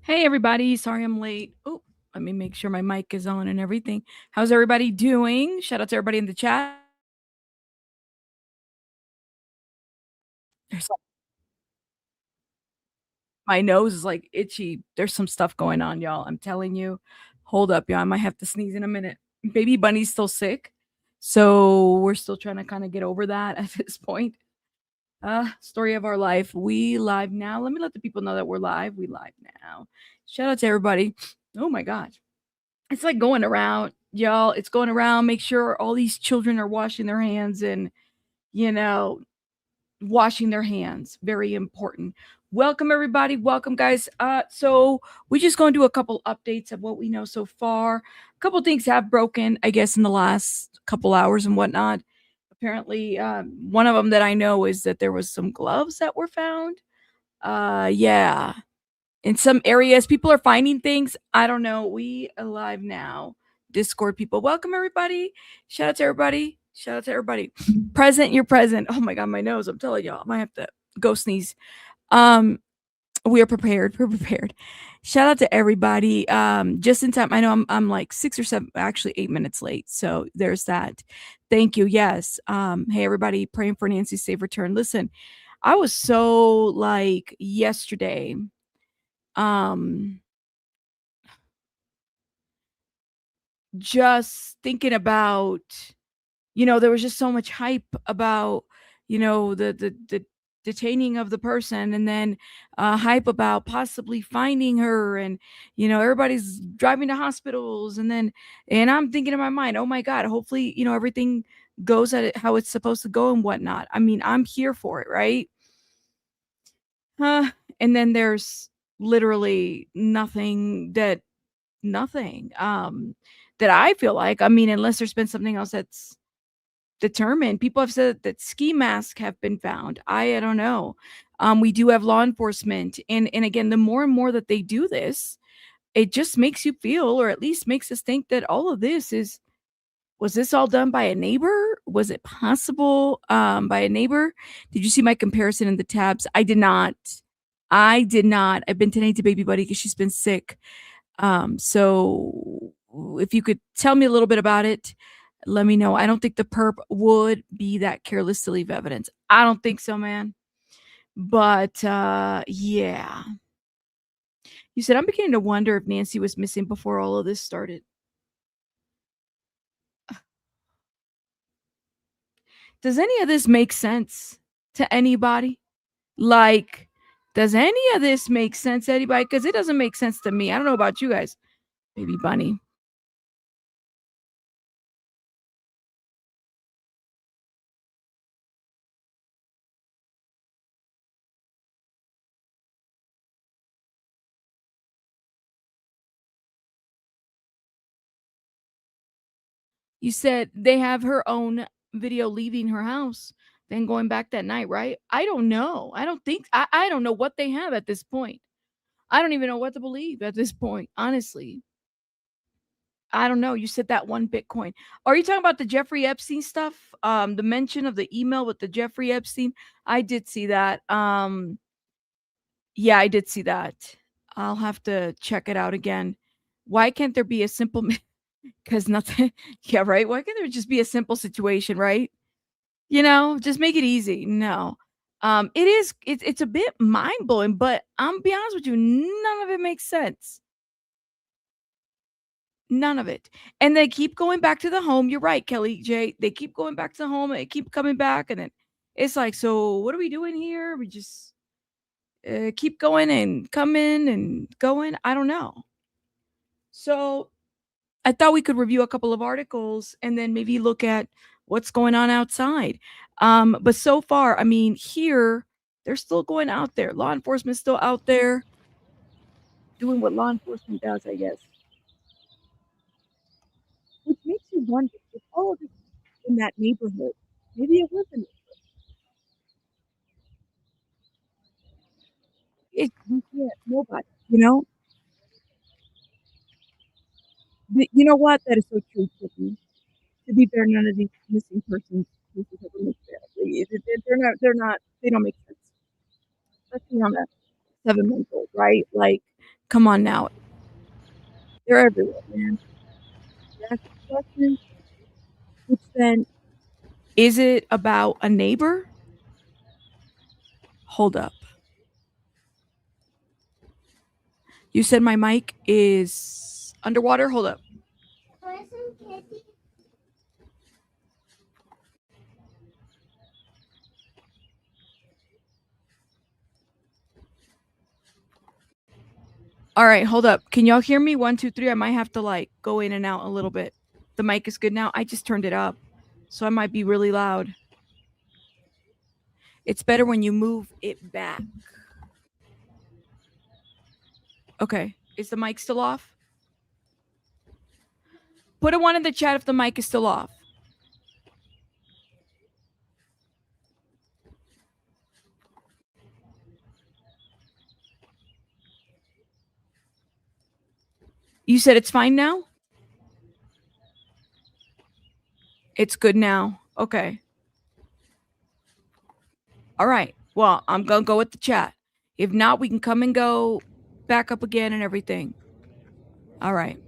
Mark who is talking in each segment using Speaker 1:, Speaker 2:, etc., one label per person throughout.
Speaker 1: Hey everybody, sorry I'm late. Oh, let me make sure my mic is on and everything. How's everybody doing? Shout out to everybody in the chat. There's my nose is like itchy. There's some stuff going on, y'all. I'm telling you. Hold up, y'all. I might have to sneeze in a minute. Baby Bunny's still sick. So we're still trying to kind of get over that at this point. Story of our life. We live now. Let me let the people know that we're live. We live now. Shout out to everybody. Oh my god. It's like going around, y'all. It's going around. Make sure all these children are washing their hands and, you know, washing their hands. Very important. Welcome everybody. Welcome guys. So we're just going to do a couple updates of what we know so far. A couple things have broken, I guess, in the last couple hours and whatnot. Apparently, one of them that I know is that there was some gloves that were found. Yeah, in some areas people are finding things. I don't know. We alive now. Discord people, welcome everybody. Shout out to everybody. Shout out to everybody. Present, you're present. Oh my god, my nose. I'm telling y'all, I might have to go sneeze. um we are prepared. We're prepared. Shout out to everybody. Just in time. I know I'm like 6 or 7, actually 8 minutes late, so there's that. Thank you. Yes. Hey everybody, praying for Nancy's safe return. Listen, I was so like yesterday, um just thinking about, there was just so much hype about, the detaining of the person, and then hype about possibly finding her, and everybody's driving to hospitals, and I'm thinking in my mind, oh my god, hopefully everything goes at it how it's supposed to go and whatnot. I mean, I'm here for it, right? uh, and then there's literally nothing that I feel like, I mean, unless there's been something else that's determined. People have said that ski masks have been found. I don't know. We do have law enforcement, and again, the more and more that they do this, it just makes you feel, or at least makes us think, that all of this is, was this all done by a neighbor? Was it possible by a neighbor? Did you see my comparison in the tabs? I did not. I did not. I've been tending to baby buddy because she's been sick. So if you could tell me a little bit about it, let me know. I don't think the perp would be that careless to leave evidence. I don't think so, man. But yeah. You said, I'm beginning to wonder if Nancy was missing before all of this started. Does any of this make sense to anybody? Like, does any of this make sense to anybody? Because it doesn't make sense to me. I don't know about you guys, baby bunny. You said they have her own video leaving her house, then going back that night, right? I don't know. I don't think I don't know what they have at this point. I don't even know what to believe at this point, honestly. I don't know. You said that one Bitcoin. Are you talking about the Jeffrey Epstein stuff? The mention of the email with the Jeffrey Epstein? I did see that. Yeah, I did see that. I'll have to check it out again. Why can't there be a simple because nothing yeah, right? Why can't there just be a simple situation, right? Just make it easy. No. It's a bit mind-blowing, but I'm be honest with you, none of it makes sense. None of it. And they keep going back to the home. You're right, Kelly J. They keep going back to the home and they keep coming back. And then it's like, so what are we doing here? We just keep going and coming and going. I don't know. So I thought we could review a couple of articles and then maybe look at what's going on outside. But so far, I mean, here, they're still going out there. Law enforcement's still out there doing what law enforcement does, I guess. Which makes you wonder if all of this in that neighborhood, maybe it wasn't. We can't, nobody, You know what? That is so true, Tiffany. To be fair, none of these missing persons cases ever make sense. They're not, they don't make sense. Especially on a 7 month old, right? Like, Come on now. They're everywhere, man. You ask a question, which then is it about a neighbor? Hold up. You said my mic is underwater? Hold up. All right, hold up. Can y'all hear me? 1, 2, 3. I might have to like go in and out a little bit. The mic is good now. I just turned it up, so I might be really loud. It's better when you move it back. Okay. Is the mic still off? Put a 1 in the chat if the mic is still off. You said it's fine now? It's good now. Okay. All right. Well, I'm going to go with the chat. If not, we can come and go back up again and everything. All right.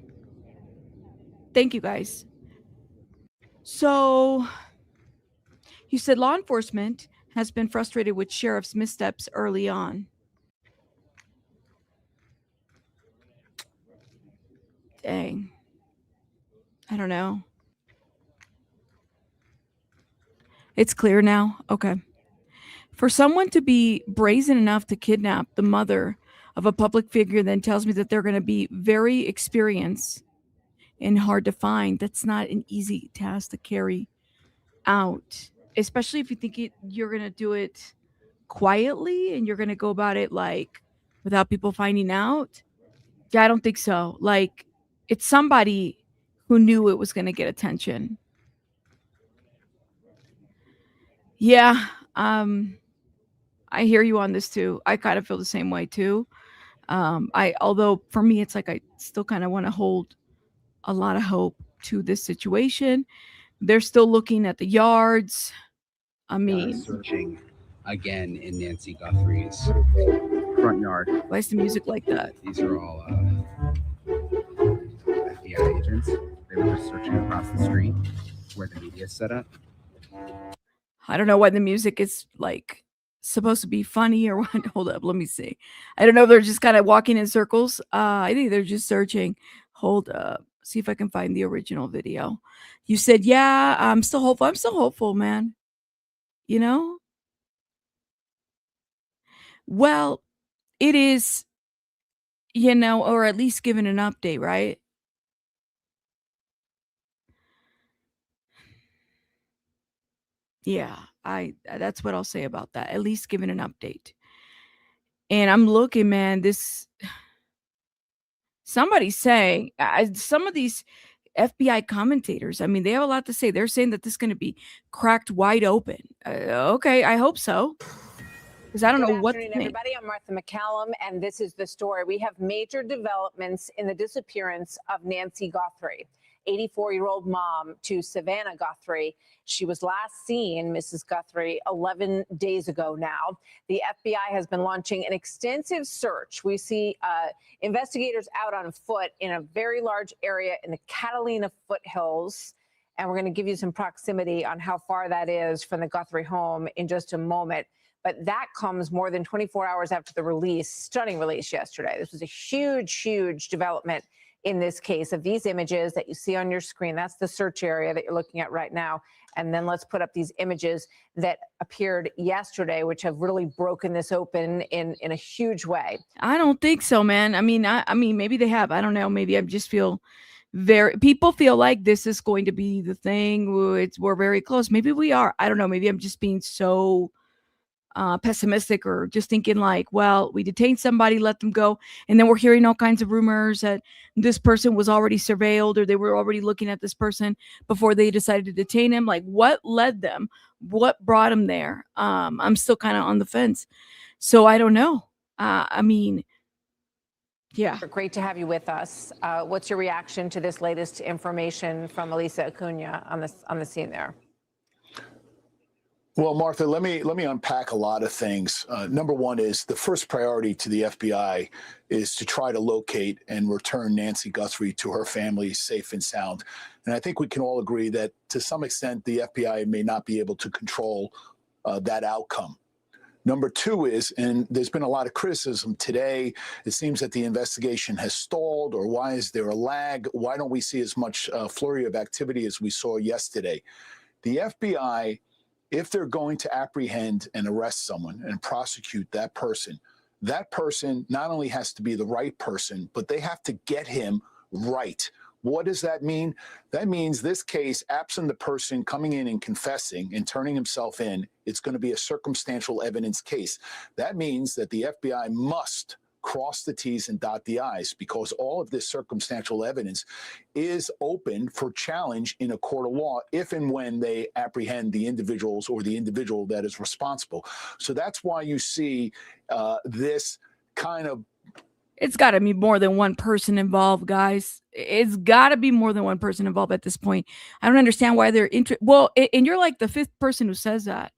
Speaker 1: Thank you, guys. So, you said law enforcement has been frustrated with sheriff's missteps early on. Dang. I don't know. It's clear now? Okay. For someone to be brazen enough to kidnap the mother of a public figure then tells me that they're going to be very experienced and hard to find. That's not an easy task to carry out, especially if you think you're going to do it quietly and you're going to go about it like without people finding out. Yeah, I don't think so. Like, it's somebody who knew it was going to get attention. Yeah, I hear you on this too. I kind of feel the same way too. Although for me, it's like I still kind of want to hold a lot of hope to this situation. They're still looking at the yards. I mean,
Speaker 2: searching again in Nancy Guthrie's front yard.
Speaker 1: Why is the music like that?
Speaker 2: These are all FBI agents. They were just searching across the street where the media is set up.
Speaker 1: I don't know why the music is like supposed to be funny or what. Hold up, let me see. I don't know if they're just kind of walking in circles. I think they're just searching. Hold up. See if I can find the original video. You said, yeah, I'm still hopeful. I'm still hopeful, man. You know? Well, it is, or at least given an update, right? Yeah, that's what I'll say about that. At least given an update. And I'm looking, man, somebody's saying some of these FBI commentators, I mean, they have a lot to say. They're saying that this is going to be cracked wide open. Okay, I hope so. Because I don't know what to think.
Speaker 3: Everybody. I'm Martha McCallum, and this is the story. We have major developments in the disappearance of Nancy Guthrie, 84-year-old mom to Savannah Guthrie. She was last seen, Mrs. Guthrie, 11 days ago now. The FBI has been launching an extensive search. We see investigators out on foot in a very large area in the Catalina foothills. And we're going to give you some proximity on how far that is from the Guthrie home in just a moment. But that comes more than 24 hours after the release, stunning release yesterday. This was a huge, huge development in this case of these images that you see on your screen. That's the search area that you're looking at right now. And then let's put up these images that appeared yesterday, which have really broken this open in a huge way.
Speaker 1: I don't think so, man. I mean, maybe they have. I don't know. Maybe I just feel people feel like this is going to be the thing. We're very close. Maybe we are. I don't know. Maybe I'm just being so pessimistic or just thinking like, well, we detained somebody, let them go. And then we're hearing all kinds of rumors that this person was already surveilled or they were already looking at this person before they decided to detain him. Like, what led them? What brought him there? I'm still kind of on the fence. So I don't know. I mean, yeah.
Speaker 3: Great to have you with us. What's your reaction to this latest information from Elisa Acuna on the scene there?
Speaker 4: Well, Martha, let me unpack a lot of things. Number one is the first priority to the FBI is to try to locate and return Nancy Guthrie to her family safe and sound. And I think we can all agree that to some extent the FBI may not be able to control that outcome. Number two is, and there's been a lot of criticism today, it seems that the investigation has stalled, or why is there a lag? Why don't we see as much flurry of activity as we saw yesterday? The FBI, if they're going to apprehend and arrest someone and prosecute that person not only has to be the right person, but they have to get him right. What does that mean? That means this case, absent the person coming in and confessing and turning himself in, it's going to be a circumstantial evidence case. That means that the FBI must cross the T's and dot the I's, because all of this circumstantial evidence is open for challenge in a court of law if and when they apprehend the individuals or the individual that is responsible. So that's why you see this kind of...
Speaker 1: It's got to be more than one person involved, guys. It's got to be more than one person involved at this point. I don't understand why they're and you're like the fifth person who says that.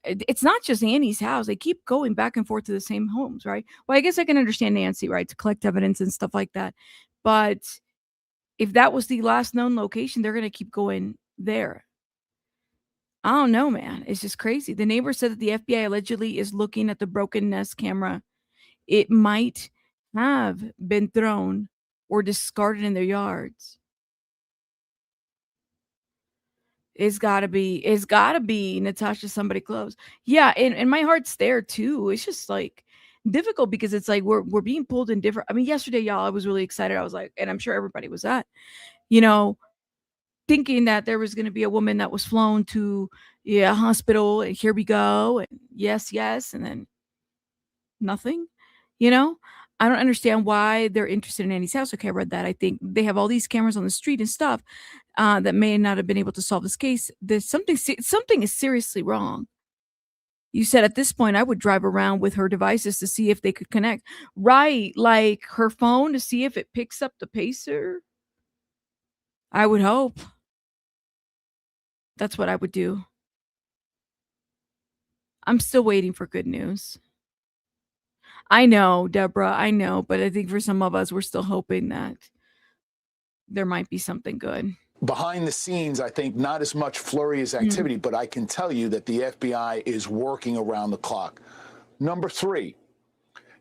Speaker 1: It's not just Annie's house. They keep going back and forth to the same homes, right? Well, I guess I can understand Nancy, right, to collect evidence and stuff like that. But if that was the last known location, they're going to keep going there. I don't know, man. It's just crazy. The neighbor said that the FBI allegedly is looking at the broken Nest camera. It might have been thrown or discarded in their yards. It's gotta be Natasha somebody close. Yeah, and my heart's there too. It's just like difficult because it's like we're being pulled in different. I mean, yesterday, y'all, I was really excited. I was like, and I'm sure everybody was thinking that there was gonna be a woman that was flown to a hospital, and here we go, and yes, and then nothing. I don't understand why they're interested in Annie's house. Okay, I read that. I think they have all these cameras on the street and stuff that may not have been able to solve this case. There's something is seriously wrong. You said at this point I would drive around with her devices to see if they could connect. Right, like her phone to see if it picks up the pacer. I would hope. That's what I would do. I'm still waiting for good news. I know, Deborah, I know, but I think for some of us, we're still hoping that there might be something good.
Speaker 4: Behind the scenes, I think not as much flurry as activity, but I can tell you that the FBI is working around the clock. Number three,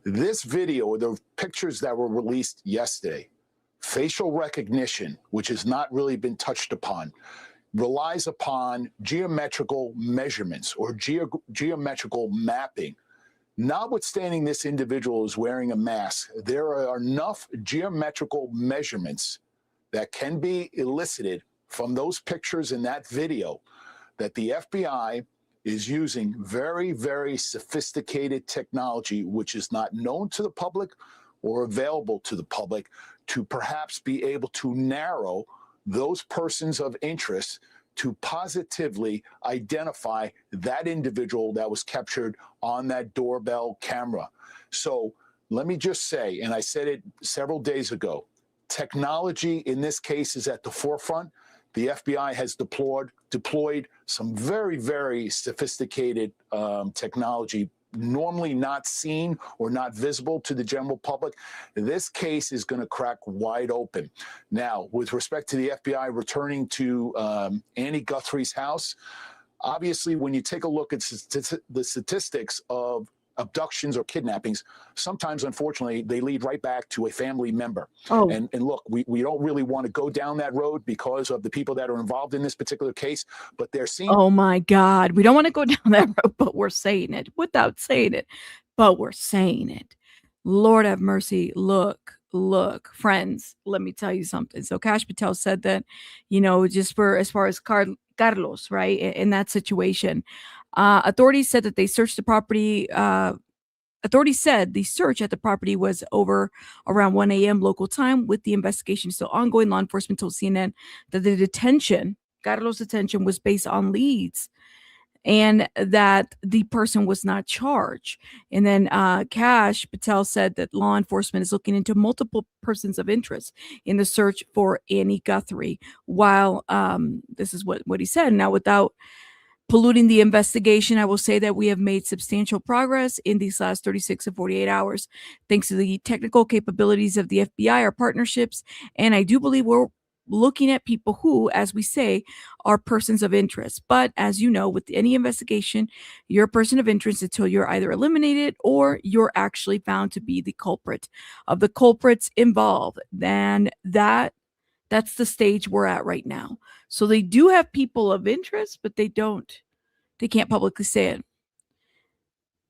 Speaker 4: this video, the pictures that were released yesterday, facial recognition, which has not really been touched upon, relies upon geometrical measurements or geometrical mapping. Notwithstanding this individual is wearing a mask, there are enough geometrical measurements that can be elicited from those pictures in that video that the FBI is using very, very sophisticated technology, which is not known to the public or available to the public, to perhaps be able to narrow those persons of interest to positively identify that individual that was captured on that doorbell camera. So let me just say, and I said it several days ago, technology in this case is at the forefront. The FBI has deployed some very, very sophisticated technology, normally not seen or not visible to the general public. This case is going to crack wide open. Now, with respect to the FBI returning to Annie Guthrie's house, obviously, when you take a look at the statistics of abductions or kidnappings, sometimes, unfortunately, they lead right back to a family member.
Speaker 1: Oh.
Speaker 4: And look, we don't really want to go down that road because of the people that are involved in this particular case, but they're seeing...
Speaker 1: Oh my God. We don't want to go down that road, but we're saying it without saying it, but we're saying it. Lord have mercy. Look, friends, let me tell you something. So Kash Patel said that, just for as far as Carlos, right, in that situation, authorities said that they searched the property. Authorities said the search at the property was over around 1 a.m. local time, with the investigation still ongoing. Law enforcement told CNN that Carlos' detention was based on leads and that the person was not charged. And then Kash Patel said that law enforcement is looking into multiple persons of interest in the search for Annie Guthrie. While this is what he said. Now, without polluting the investigation, I will say that we have made substantial progress in these last 36 to 48 hours, thanks to the technical capabilities of the FBI, our partnerships, and I do believe we're looking at people who, as we say, are persons of interest. But as you know, with any investigation, you're a person of interest until you're either eliminated or you're actually found to be the culprit of the culprits involved. Then that's the stage we're at right now. So they do have people of interest, but they can't publicly say it.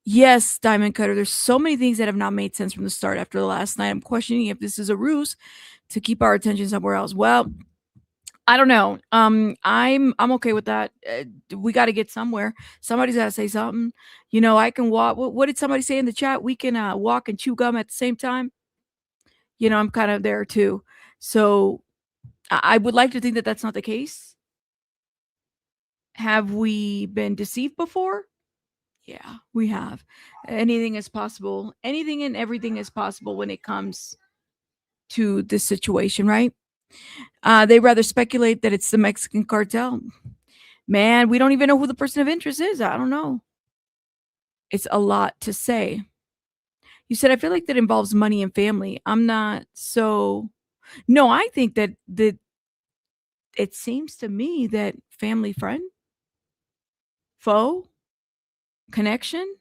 Speaker 1: Yes, Diamond Cutter, there's so many things that have not made sense from the start. After the last night, I'm questioning if this is a ruse to keep our attention somewhere else. Well, I don't know. I'm okay with that. We got to get somewhere. Somebody's got to say something. You know, I can walk. What did somebody say in the chat? We can walk and chew gum at the same time. You know, I'm kind of there too. So I would like to think that that's not the case. Have we been deceived before? Yeah, we have. Anything is possible. Anything and everything is possible when it comes to this situation, right? They rather speculate that it's the Mexican cartel. Man, we don't even know who the person of interest is. I don't know. It's a lot to say. You said, I feel like that involves money and family. I'm not so. No, I think that it seems to me that family, friend, foe, connection,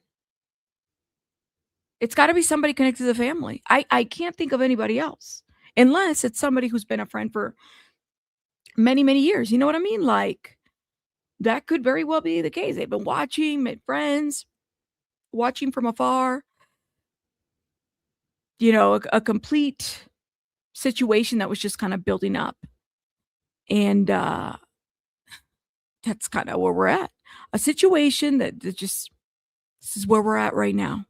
Speaker 1: it's got to be somebody connected to the family. I can't think of anybody else unless it's somebody who's been a friend for many, many years. You know what I mean? Like, that could very well be the case. They've been watching, made friends, watching from afar. You know, a complete situation that was just kind of building up. And that's kind of where we're at. A situation that just, this is where we're at right now.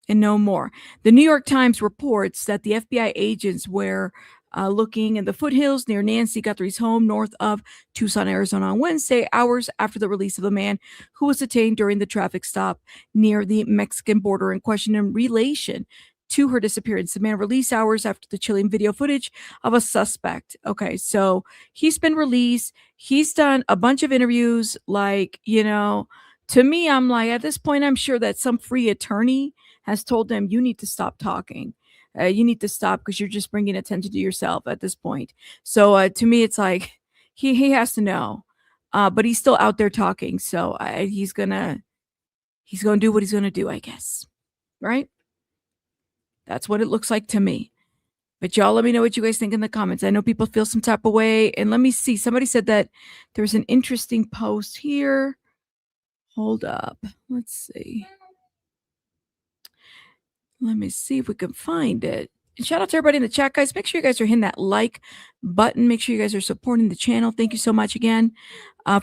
Speaker 1: And no more. The New York Times reports that the FBI agents were looking in the foothills near Nancy Guthrie's home north of Tucson, Arizona on Wednesday, hours after the release of the man who was detained during the traffic stop near the Mexican border in question in relation to her disappearance. The man released hours after the chilling video footage of a suspect. Okay, so he's been released. He's done a bunch of interviews. Like, you know, to me, I'm like, at this point, I'm sure that some free attorney has told them, you need to stop talking. You need to stop because you're just bringing attention to yourself at this point. So to me, it's like he has to know, but he's still out there talking. So he's gonna do what he's gonna do, I guess. Right? That's what it looks like to me. But y'all, let me know what you guys think in the comments. I know people feel some type of way, and let me see. Somebody said that there's an interesting post here. Hold up. Let's see. Let me see if we can find it. And shout out to everybody in the chat, guys. Make sure you guys are hitting that like button. Make sure you guys are supporting the channel. Thank you so much again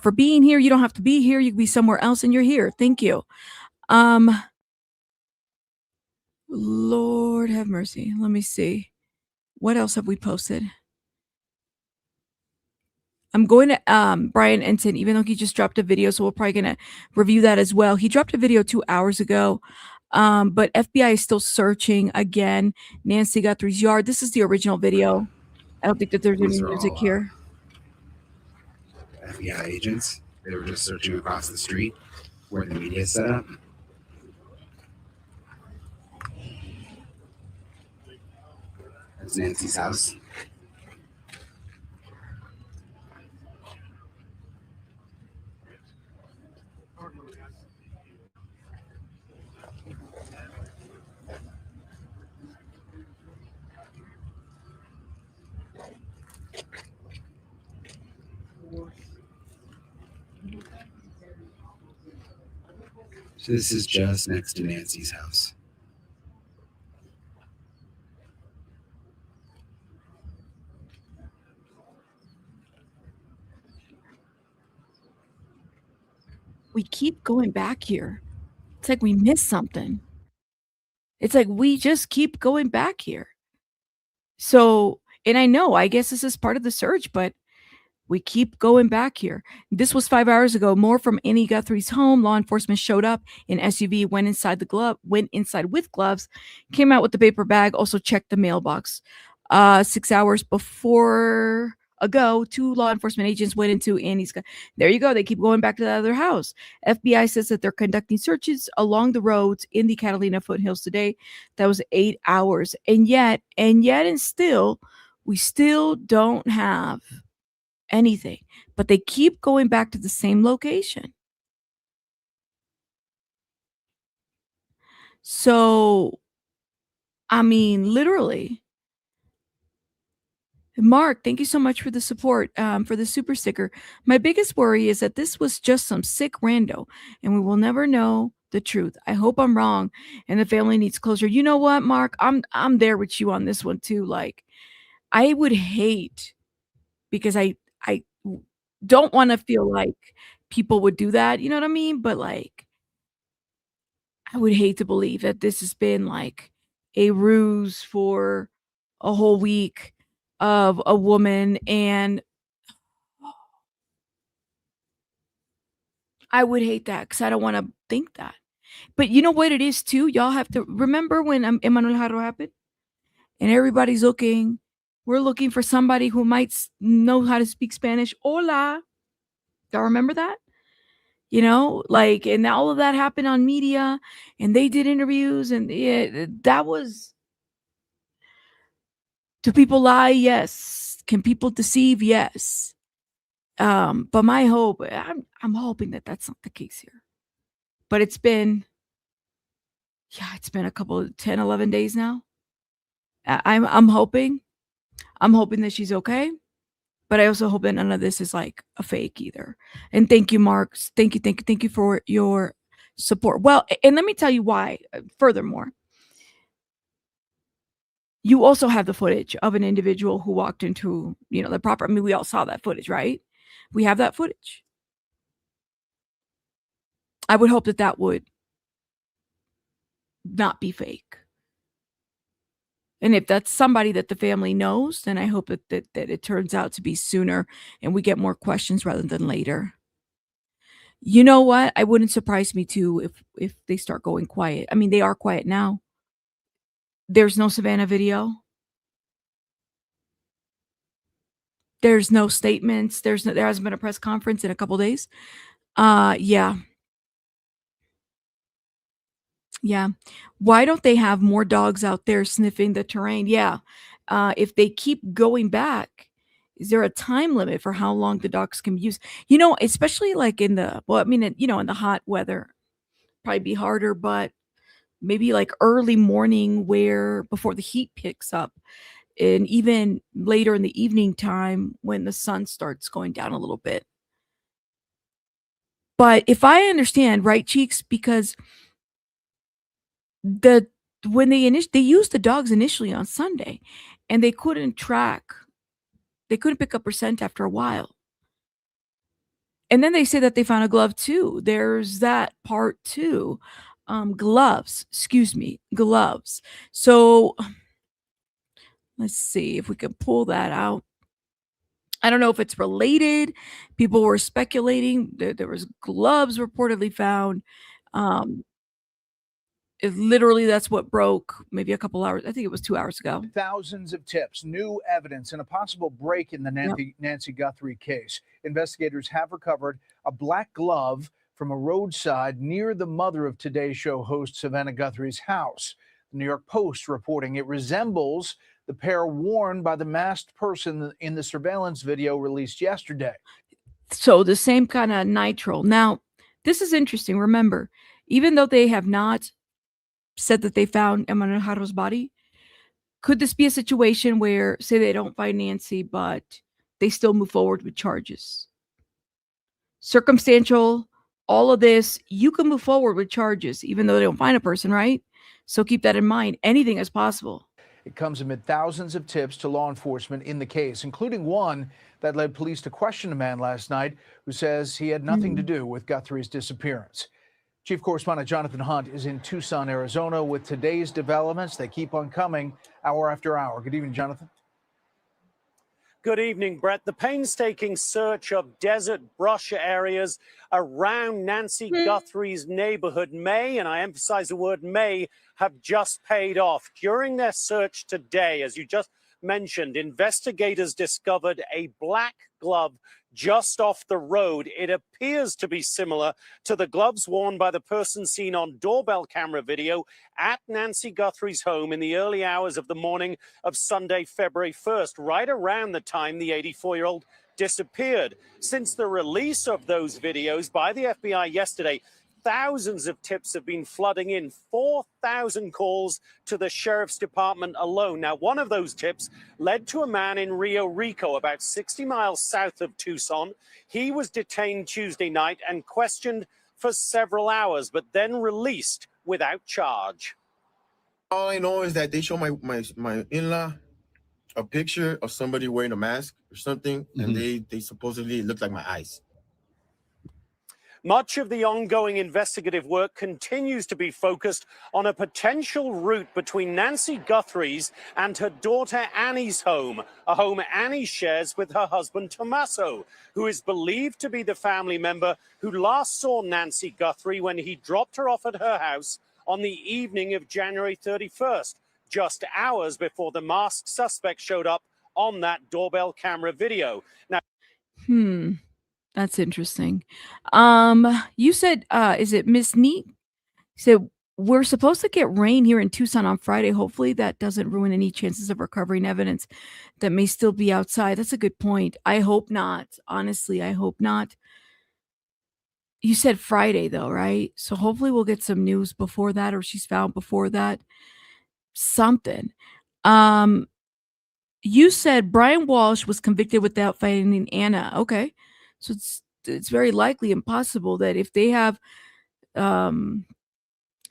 Speaker 1: for being here. You don't have to be here. You can be somewhere else and you're here. Thank you. Lord have mercy. Let me see. What else have we posted? I'm going to Brian Ensign, even though he just dropped a video, so we're probably going to review that as well. He dropped a video 2 hours ago. But FBI is still searching again. Nancy Guthrie's yard. This is the original video. I don't think that there's any music here.
Speaker 2: FBI agents. They were just searching across the street where the media is set up. That's Nancy's house. So this is just next to Nancy's house.
Speaker 1: We keep going back here. It's like we missed something. It's like we just keep going back here. So, and I know, I guess this is part of the search, but we keep going back here. This was 5 hours ago. More from Annie Guthrie's home. Law enforcement showed up in SUV, went inside with gloves, came out with the paper bag, also checked the mailbox. 6 hours before. ago, 2 law enforcement agents went into Annie's. There you go. They keep going back to the other house. FBI says that they're conducting searches along the roads in the Catalina foothills today. That was 8 hours. And still, we still don't have anything. But they keep going back to the same location. So, I mean, literally. Mark, thank you so much for the support, for the super sticker. My biggest worry is that this was just some sick rando, and we will never know the truth. I hope I'm wrong, and the family needs closure. You know what, Mark? I'm there with you on this one too. Like, I would hate, because I don't want to feel like people would do that. You know what I mean? But like, I would hate to believe that this has been like a ruse for a whole week of a woman, and I would hate that because I don't want to think that. But you know what it is too? Y'all have to remember when Emmanuel Jarro happened, and everybody's looking. We're looking for somebody who might know how to speak Spanish. Hola. Y'all remember that? You know, like, and all of that happened on media, and they did interviews, and that was. Do people lie? Yes. Can people deceive? Yes. But my hope, I'm hoping that that's not the case here. But it's been a couple of 10, 11 days now. I'm hoping that she's okay. But I also hope that none of this is like a fake either. And thank you, Mark. Thank you for your support. Well, and let me tell you why. Furthermore, you also have the footage of an individual who walked into, the proper. I mean, we all saw that footage, right? We have that footage. I would hope that would not be fake. And if that's somebody that the family knows, then I hope that it turns out to be sooner and we get more questions rather than later. You know what? I wouldn't surprise me too if they start going quiet. I mean, they are quiet now. There's no Savannah video. There's no statements. There hasn't been a press conference in a couple days. Yeah. Yeah. Why don't they have more dogs out there sniffing the terrain? Yeah. If they keep going back, is there a time limit for how long the dogs can be used? Especially like in the hot weather, probably be harder, but maybe like early morning where before the heat picks up, and even later in the evening time when the sun starts going down a little bit. But if I understand, right, Cheeks, because when they used the dogs initially on Sunday, and they couldn't pick up her scent after a while. And then they say that they found a glove too. There's that part too. Gloves. So let's see if we can pull that out. I don't know if it's related. People were speculating. There was gloves reportedly found. Literally, that's what broke maybe a couple hours. I think it was 2 hours ago.
Speaker 5: Thousands of tips, new evidence, and a possible break in the Nancy Guthrie case. Investigators have recovered a black glove from a roadside near the mother of Today Show host Savannah Guthrie's house. The New York Post reporting it resembles the pair worn by the masked person in the surveillance video released yesterday.
Speaker 1: So the same kind of nitrile. Now, this is interesting. Remember, even though they have not said that they found Emmanuel Jarro's body, could this be a situation where, say they don't find Nancy, but they still move forward with charges? Circumstantial, all of this, you can move forward with charges even though they don't find a person, right? So keep that in mind. Anything is possible.
Speaker 5: It comes amid thousands of tips to law enforcement in the case, including one that led police to question a man last night who says he had nothing to do with Guthrie's disappearance. Chief Correspondent Jonathan Hunt is in Tucson, Arizona, with today's developments. They keep on coming hour after hour. Good evening, Jonathan.
Speaker 6: Good evening, Brett. The painstaking search of desert brush areas around Nancy Guthrie's neighborhood may, and I emphasize the word may, have just paid off. During their search today, as you just mentioned, investigators discovered a black glove just off the road. It appears to be similar to the gloves worn by the person seen on doorbell camera video at Nancy Guthrie's home in the early hours of the morning of Sunday, February 1st, right around the time the 84-year-old disappeared. Since the release of those videos by the FBI yesterday, thousands of tips have been flooding in, 4,000 calls to the sheriff's department alone. Now, one of those tips led to a man in Rio Rico, about 60 miles south of Tucson. He was detained Tuesday night and questioned for several hours, but then released without charge.
Speaker 7: All I know is that they show my in-law a picture of somebody wearing a mask or something, and they supposedly look like my eyes.
Speaker 6: Much of the ongoing investigative work continues to be focused on a potential route between Nancy Guthrie's and her daughter Annie's home, a home Annie shares with her husband Tommaso, who is believed to be the family member who last saw Nancy Guthrie when he dropped her off at her house on the evening of January 31st, just hours before the masked suspect showed up on that doorbell camera video. Now,
Speaker 1: That's interesting. You said, is it Miss Neat? So we're supposed to get rain here in Tucson on Friday. Hopefully that doesn't ruin any chances of recovering evidence that may still be outside. That's a good point. I hope not. Honestly, I hope not. You said Friday though, right? So hopefully we'll get some news before that, or she's found before that. Something. You said Brian Walsh was convicted without finding Anna. Okay. So it's very likely and possible that if they have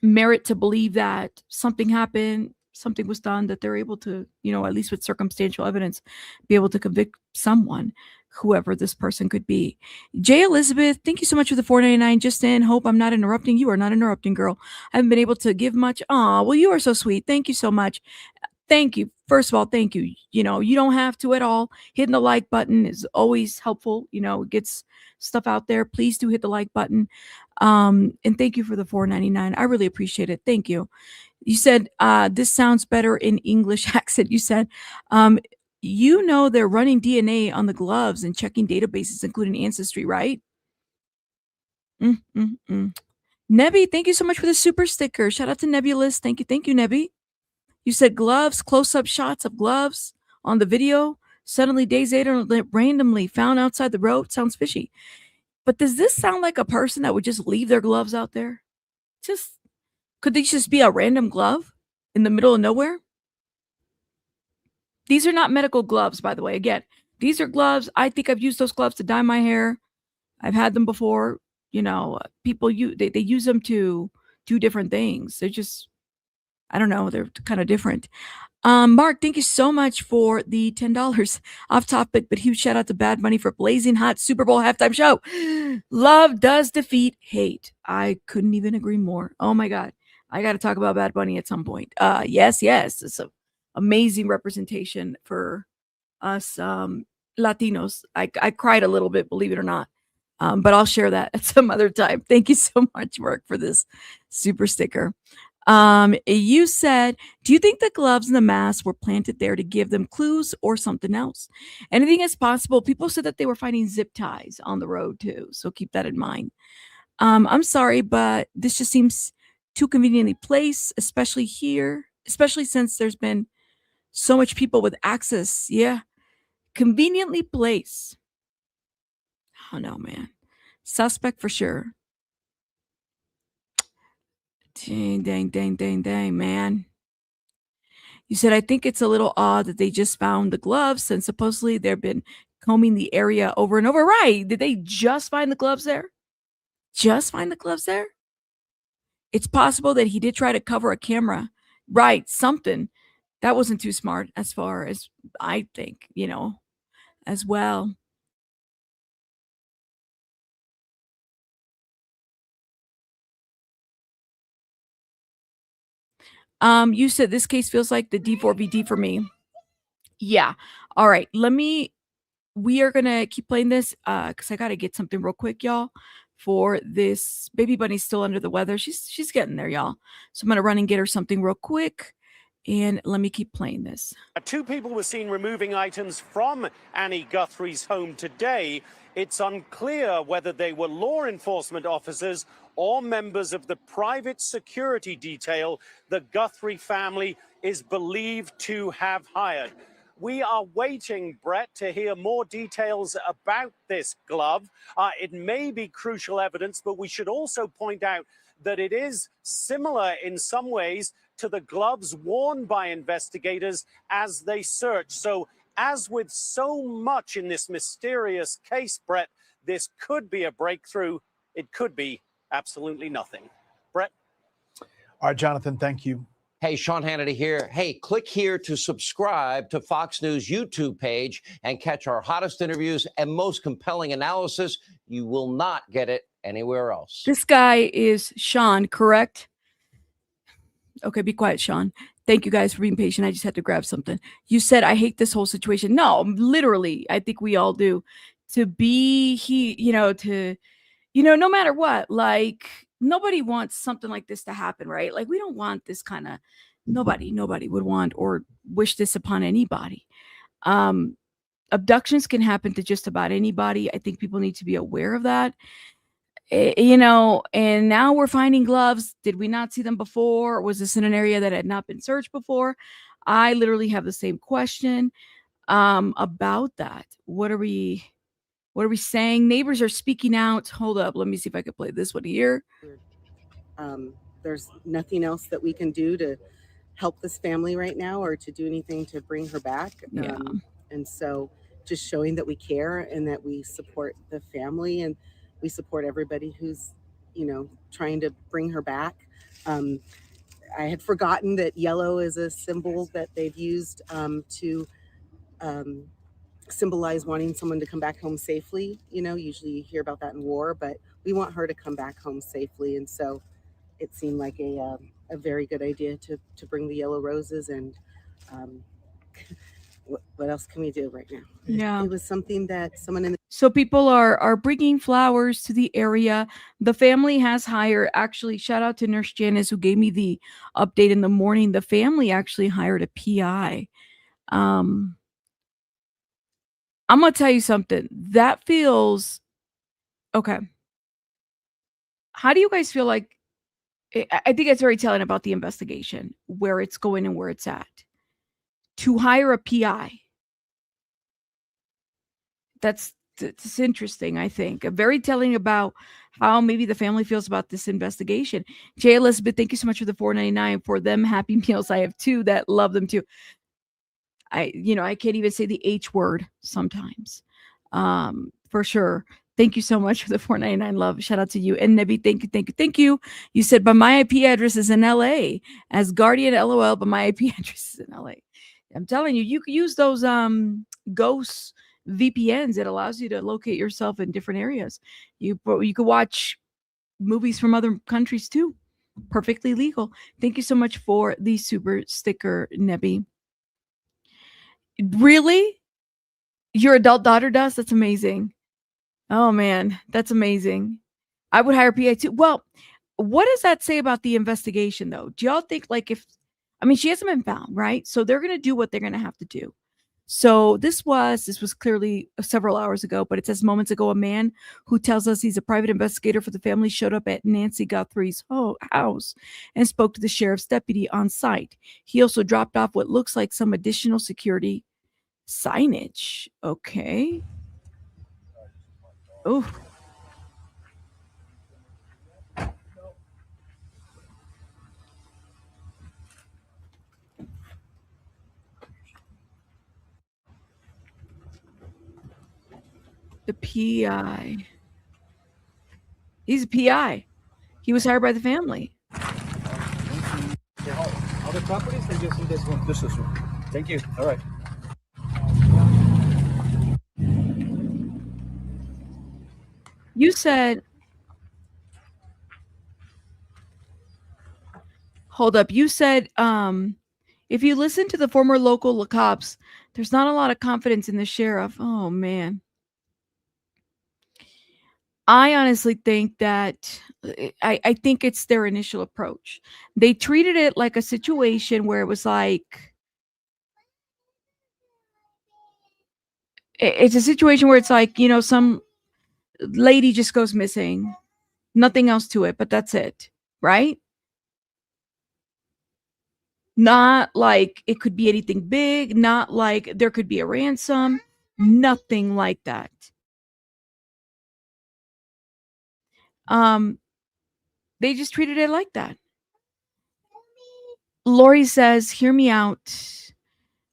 Speaker 1: merit to believe that something happened, something was done, that they're able to, at least with circumstantial evidence, be able to convict someone, whoever this person could be. Jay Elizabeth, thank you so much for the $4.99. Just in, hope I'm not interrupting. You are not interrupting, girl. I haven't been able to give much. Aw, well, you are so sweet. Thank you so much. Thank you. First of all, thank you. You don't have to at all. Hitting the like button is always helpful. It gets stuff out there. Please do hit the like button. And thank you for the $4.99. I really appreciate it. Thank you. You said, this sounds better in English accent. You said, they're running DNA on the gloves and checking databases, including Ancestry, right? Nebby, thank you so much for the super sticker. Shout out to Nebulous. Thank you, Nebby. You said gloves, close-up shots of gloves on the video. Suddenly, days later, randomly found outside the road. Sounds fishy. But does this sound like a person that would just leave their gloves out there? Could these just be a random glove in the middle of nowhere? These are not medical gloves, by the way. Again, these are gloves. I think I've used those gloves to dye my hair. I've had them before. People they use them to do different things. They're just, I don't know. They're kind of different. Mark, thank you so much for the $10. Off topic, but huge shout out to Bad Bunny for blazing hot Super Bowl halftime show. Love does defeat hate. I couldn't even agree more. Oh my God. I got to talk about Bad Bunny at some point. Yes. It's an amazing representation for us Latinos. I cried a little bit, believe it or not. But I'll share that at some other time. Thank you so much, Mark, for this super sticker. You said, do you think the gloves and the mask were planted there to give them clues or something else? Anything is possible. People said that they were finding zip ties on the road too. So keep that in mind. I'm sorry, but this just seems too conveniently placed, especially here, especially since there's been so much people with access. Yeah. Conveniently placed. Oh no, man. Suspect for sure. Dang, man. You said, I think it's a little odd that they just found the gloves since supposedly they've been combing the area over and over. Right. Did they just find the gloves there? It's possible that he did try to cover a camera. Right. Something. That wasn't too smart as far as I think, as well. You said this case feels like the D4VD for me. Yeah. All right. We are going to keep playing this because I got to get something real quick, y'all, for this. Baby Bunny's still under the weather. She's getting there, y'all. So I'm going to run and get her something real quick. And let me keep playing this.
Speaker 6: Two people were seen removing items from Annie Guthrie's home today. It's unclear whether they were law enforcement officers or members of the private security detail the Guthrie family is believed to have hired. We are waiting, Brett, to hear more details about this glove. It may be crucial evidence, but we should also point out that it is similar in some ways to the gloves worn by investigators as they search. So, as with so much in this mysterious case, Brett, this could be a breakthrough. It could be absolutely nothing. Brett?
Speaker 5: All right, Jonathan, thank you.
Speaker 8: Hey, Sean Hannity here. Hey, click here to subscribe to Fox News YouTube page and catch our hottest interviews and most compelling analysis. You will not get it anywhere else.
Speaker 1: This guy is Sean, correct? Okay, be quiet, Sean. Thank you guys for being patient. I just had to grab something. You said, I hate this whole situation. No, literally, I think we all do. To be, no matter what, like, nobody wants something like this to happen, right? Like, we don't want this kind of, nobody would want or wish this upon anybody. Abductions can happen to just about anybody. I think people need to be aware of that. And now we're finding gloves. Did we not see them before? Was this in an area that had not been searched before? I literally have the same question about that. What are we saying? Neighbors are speaking out. Hold up. Let me see if I can play this one here.
Speaker 9: There's nothing else that we can do to help this family right now or to do anything to bring her back.
Speaker 1: Yeah.
Speaker 9: And so just showing that we care and that we support the family and we support everybody who's, trying to bring her back. I had forgotten that yellow is a symbol that they've used to symbolize wanting someone to come back home safely. Usually you hear about that in war, but we want her to come back home safely. And so it seemed like a very good idea to bring the yellow roses. And what else can we do right now?
Speaker 1: Yeah.
Speaker 9: It was something that someone in the
Speaker 1: So people are bringing flowers to the area. The family has hired, actually, shout out to Nurse Janice who gave me the update in the morning. The family actually hired a PI. I'm going to tell you something. That feels, okay. How do you guys feel like, I think it's very telling about the investigation, where it's going and where it's at. To hire a PI. That's interesting, I think. Very telling about how maybe the family feels about this investigation. J. Elizabeth, thank you so much for the $4.99 for them. Happy meals. I have two that love them too. I can't even say the H word sometimes. For sure. Thank you so much for the $4.99 love. Shout out to you. And Nebi, thank you. You said, but my IP address is in LA. As Guardian, LOL, but my IP address is in LA. I'm telling you, you can use those ghosts VPNs. It allows you to locate yourself in different areas. You could watch movies from other countries too. Perfectly legal. Thank you so much for the super sticker, Nebi. Really? Your adult daughter does? That's amazing. Oh man, that's amazing. I would hire PA too. Well, what does that say about the investigation though? Do y'all think she hasn't been found, right? So they're going to do what they're going to have to do. So this was clearly several hours ago, but it says moments ago, a man who tells us he's a private investigator for the family showed up at Nancy Guthrie's house and spoke to the sheriff's deputy on site. He also dropped off what looks like some additional security signage. Okay. Oh. The PI. He's a PI. He was hired by the family.
Speaker 10: Other properties, they just need this one. This one. Thank you. All right.
Speaker 1: You said, hold up. You said, if you listen to the former local cops, there's not a lot of confidence in the sheriff. Oh man. I honestly think that I think it's their initial approach. They treated it like a situation where it was like it's a situation where it's like, some lady just goes missing, nothing else to it, but that's it, right? Not like it could be anything big, not like there could be a ransom, nothing like that. Um, they just treated it like that. Lori says, hear me out.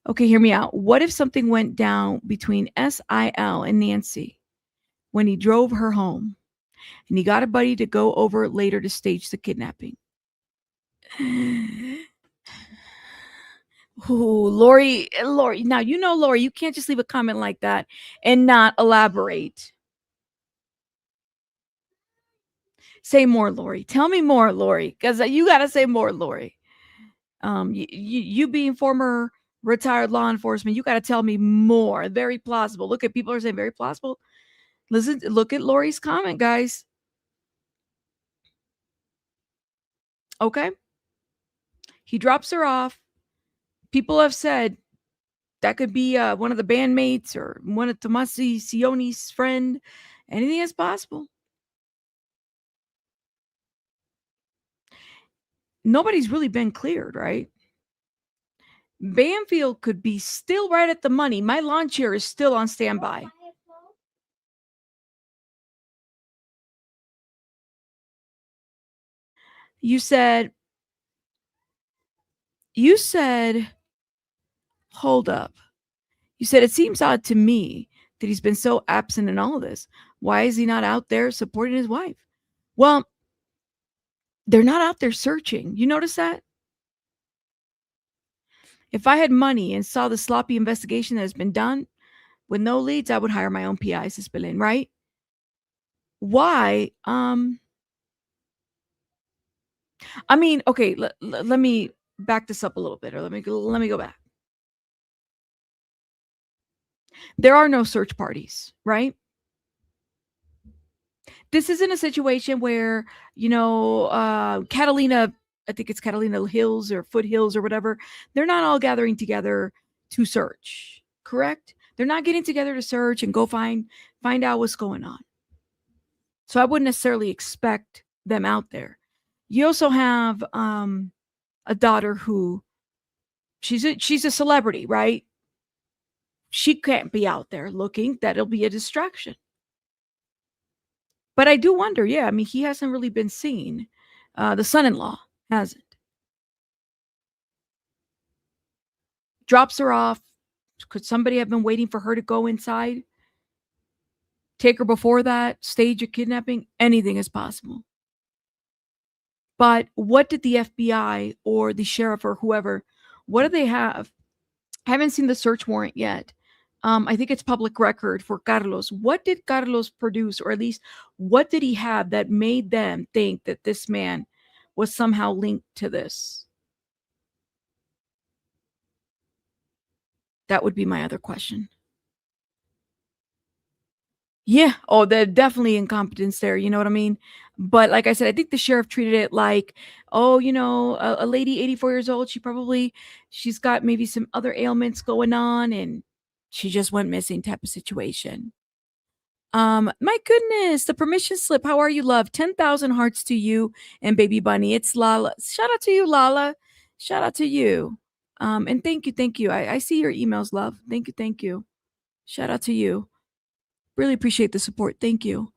Speaker 1: Okay, hear me out. What if something went down between SIL and Nancy when he drove her home and he got a buddy to go over later to stage the kidnapping? Ooh, Lori. Now, Lori, you can't just leave a comment like that and not elaborate. Say more, Lori. Tell me more, Lori, because you got to say more, Lori. You being former retired law enforcement, you got to tell me more. Very plausible. Look at people are saying very plausible. Listen, look at Lori's comment, guys. Okay. He drops her off. People have said that could be one of the bandmates or one of Tomasi Sione's friend. Anything is possible. Nobody's really been cleared, right? Banfield could be still right at the money. My lawn chair is still on standby. You said, hold up. You said, it seems odd to me that he's been so absent in all of this. Why is he not out there supporting his wife? Well, they're not out there searching. You notice that? If I had money and saw the sloppy investigation that has been done with no leads, I would hire my own PIs to spill in, right? Why? I mean, okay, let me back this up a little bit, or let me go back. There are no search parties, right? This isn't a situation where, Catalina, I think it's Catalina Hills or Foothills or whatever, they're not all gathering together to search, correct? They're not getting together to search and go find out what's going on. So I wouldn't necessarily expect them out there. You also have a daughter who she's a celebrity, right? She can't be out there looking. That'll be a distraction. But I do wonder, yeah, I mean, he hasn't really been seen. The son-in-law hasn't. Drops her off. Could somebody have been waiting for her to go inside? Take her before that? Stage a kidnapping? Anything is possible. But what did the FBI or the sheriff or whoever, what do they have? I haven't seen the search warrant yet. I think it's public record for Carlos. What did Carlos produce, or at least what did he have that made them think that this man was somehow linked to this? That would be my other question. Yeah. Oh, the definitely incompetence there. You know what I mean? But like I said, I think the sheriff treated it like, oh, a lady 84 years old. She's got maybe some other ailments going on and she just went missing type of situation. My goodness, the permission slip. How are you, love? 10,000 hearts to you and baby bunny. It's Lala. Shout out to you, Lala. Shout out to you. And thank you. I see your emails, love. Thank you. Shout out to you. Really appreciate the support. Thank you.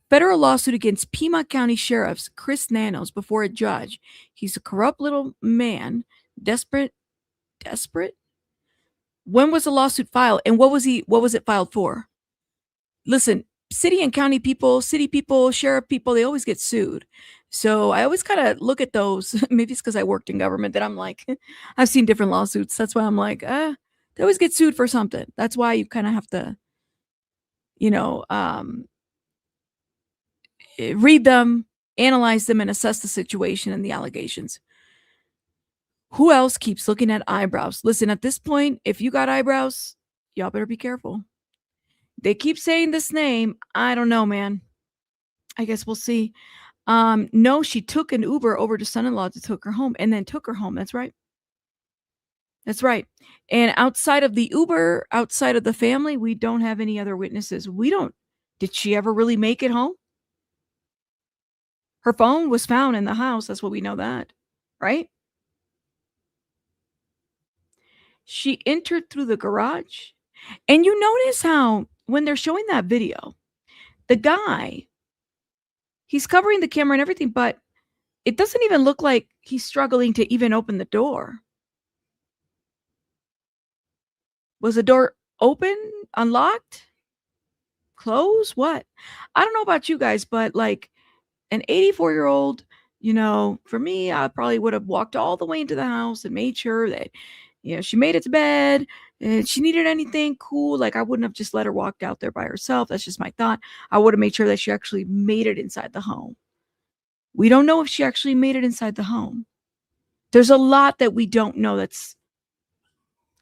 Speaker 1: Federal lawsuit against Pima County Sheriff's Chris Nanos before a judge. He's a corrupt little man, desperate. When was the lawsuit filed, and what was it filed for? Listen, city and county people, city people, sheriff people, they always get sued. So I always kind of look at those. Maybe it's because I worked in government that I'm like, I've seen different lawsuits. That's why I'm like, they always get sued for something. That's why you kind of have to, read them, analyze them, and assess the situation and the allegations. Who else keeps looking at eyebrows? Listen, at this point, if you got eyebrows, y'all better be careful. They keep saying this name. I don't know, man. I guess we'll see. No, she took an Uber over to son-in-law to take her home and then took her home. That's right. That's right. And outside of the Uber, outside of the family, we don't have any other witnesses. We don't. Did she ever really make it home? Her phone was found in the house. That's what we know that. Right? She entered through the garage. And you notice how when they're showing that video, the guy, he's covering the camera and everything, but it doesn't even look like he's struggling to even open the door. Was the door open, unlocked, closed? What? I don't know about you guys, but like an 84-year-old, for me, I probably would have walked all the way into the house and made sure that, she made it to bed and she needed anything cool. Like I wouldn't have just let her walk out there by herself. That's just my thought. I would have made sure that she actually made it inside the home. We don't know if she actually made it inside the home. There's a lot that we don't know that's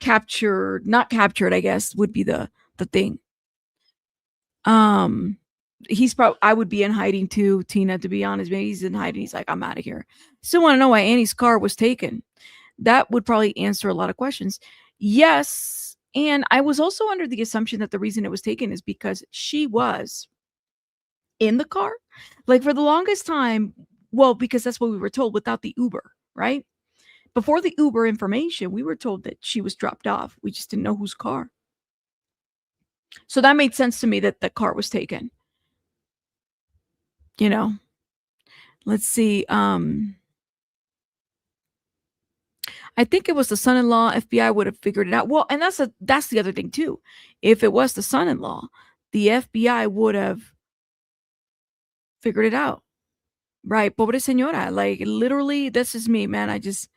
Speaker 1: not captured, I guess, would be the thing. He's probably, I would be in hiding too, Tina, to be honest. Maybe he's in hiding. He's like, I'm out of here. Still want to know why Annie's car was taken. That would probably answer a lot of questions. Yes. And I was also under the assumption that the reason it was taken is because she was in the car. Like for the longest time, well, because that's what we were told without the Uber, right? Before the Uber information, we were told that she was dropped off. We just didn't know whose car. So that made sense to me that the car was taken. Let's see. I think it was the son-in-law. FBI would have figured it out. Well, and that's the other thing too. If it was the son-in-law, the FBI would have figured it out. Right. Pobre señora. Like literally, this is me, man. I just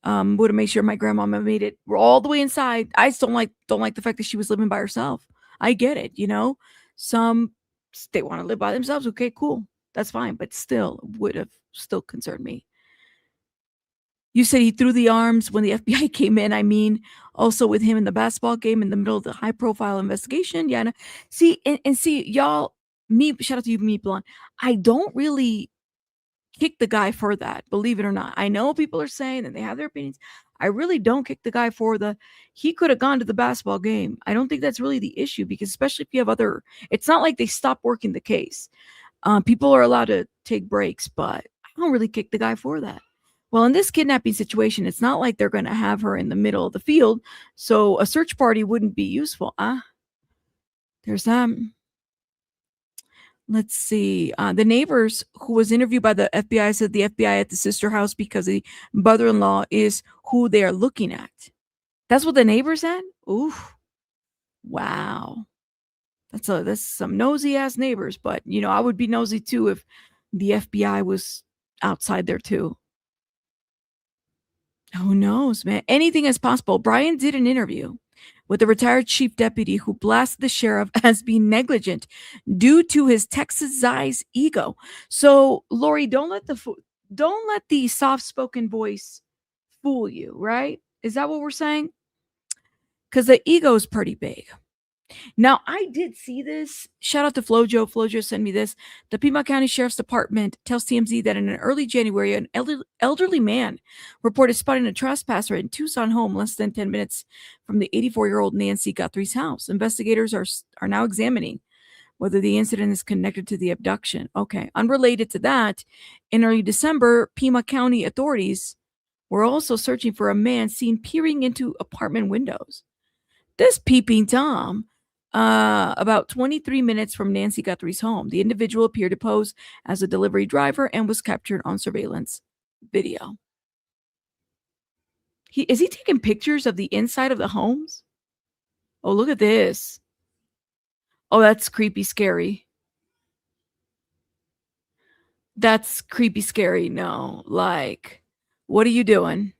Speaker 1: would have made sure my grandmama made it all the way inside. I just don't like the fact that she was living by herself. I get it, Some they want to live by themselves. Okay, cool. That's fine. But still would have still concerned me. You said he threw the arms when the FBI came in. I mean, also with him in the basketball game in the middle of the high profile investigation. Yeah. See, and see, y'all, shout out to you, me, Blonde. I don't really kick the guy for that, believe it or not. I know people are saying that they have their opinions. I really don't kick the guy for he could have gone to the basketball game. I don't think that's really the issue because especially if you have it's not like they stopped working the case. People are allowed to take breaks, but I don't really kick the guy for that. Well, in this kidnapping situation, it's not like they're going to have her in the middle of the field. So a search party wouldn't be useful. There's let's see. The neighbors who was interviewed by the FBI said the FBI at the sister house because the mother-in-law is who they are looking at. That's what the neighbor said? Ooh. Wow. That's some nosy ass neighbors, but I would be nosy too if the FBI was outside there too. Who knows, man? Anything is possible. Brian did an interview with the retired chief deputy who blasted the sheriff as being negligent due to his Texas-sized ego. So, Lori, don't let the soft-spoken voice fool you, right? Is that what we're saying? Because the ego is pretty big. Now, I did see this. Shout out to Flojo. Flojo sent me this. The Piedmont County Sheriff's Department tells TMZ that in early January, an elderly man reported spotting a trespasser in Tucson home less than 10 minutes from the 84-year-old Nancy Guthrie's house. Investigators are now examining whether the incident is connected to the abduction. Okay. Unrelated to that, in early December, Piedmont County authorities were also searching for a man seen peering into apartment windows. This peeping Tom, about 23 minutes from Nancy Guthrie's home. The individual appeared to pose as a delivery driver and was captured on surveillance video. Is he taking pictures of the inside of the homes? Oh, look at this. Oh, that's creepy, scary. That's creepy, scary. No, like, what are you doing?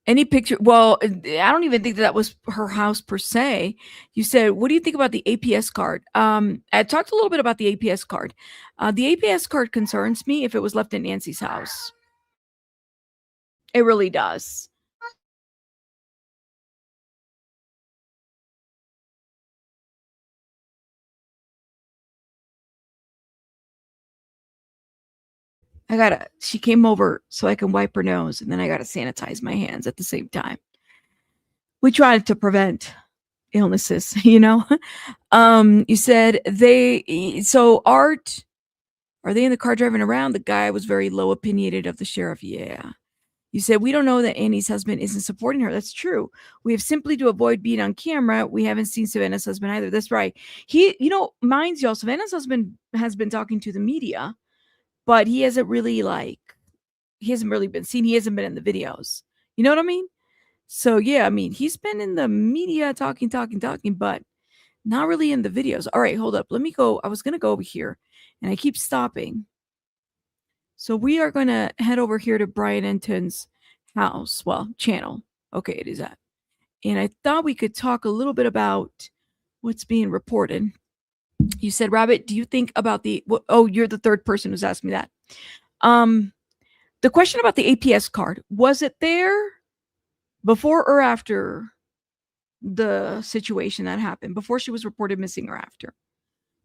Speaker 1: Any picture? Well, I don't even think that was her house per se. You said, what do you think about the APS card? I talked a little bit about the APS card. The APS card concerns me if it was left in Nancy's house. It really does. she came over so I can wipe her nose, and then I gotta sanitize my hands at the same time. We tried to prevent illnesses, you know. You said Art, are they in the car driving around? The guy was very low opinionated of the sheriff. Yeah. You said, we don't know that Annie's husband isn't supporting her. That's true. We have simply to avoid being on camera. We haven't seen Savannah's husband either. That's right. Mind y'all, Savannah's husband has been talking to the media, but he hasn't really been seen. He hasn't been in the videos. You know what I mean? So yeah, I mean, he's been in the media talking, but not really in the videos. All right, hold up. Let me go. I was going to go over here and I keep stopping. So we are going to head over here to Brian Enton's house. Well, channel. Okay, it is that. And I thought we could talk a little bit about what's being reported. You said, Rabbit, do you think about you're the third person who's asked me that. The question about the APS card, was it there before or after the situation that happened, before she was reported missing or after?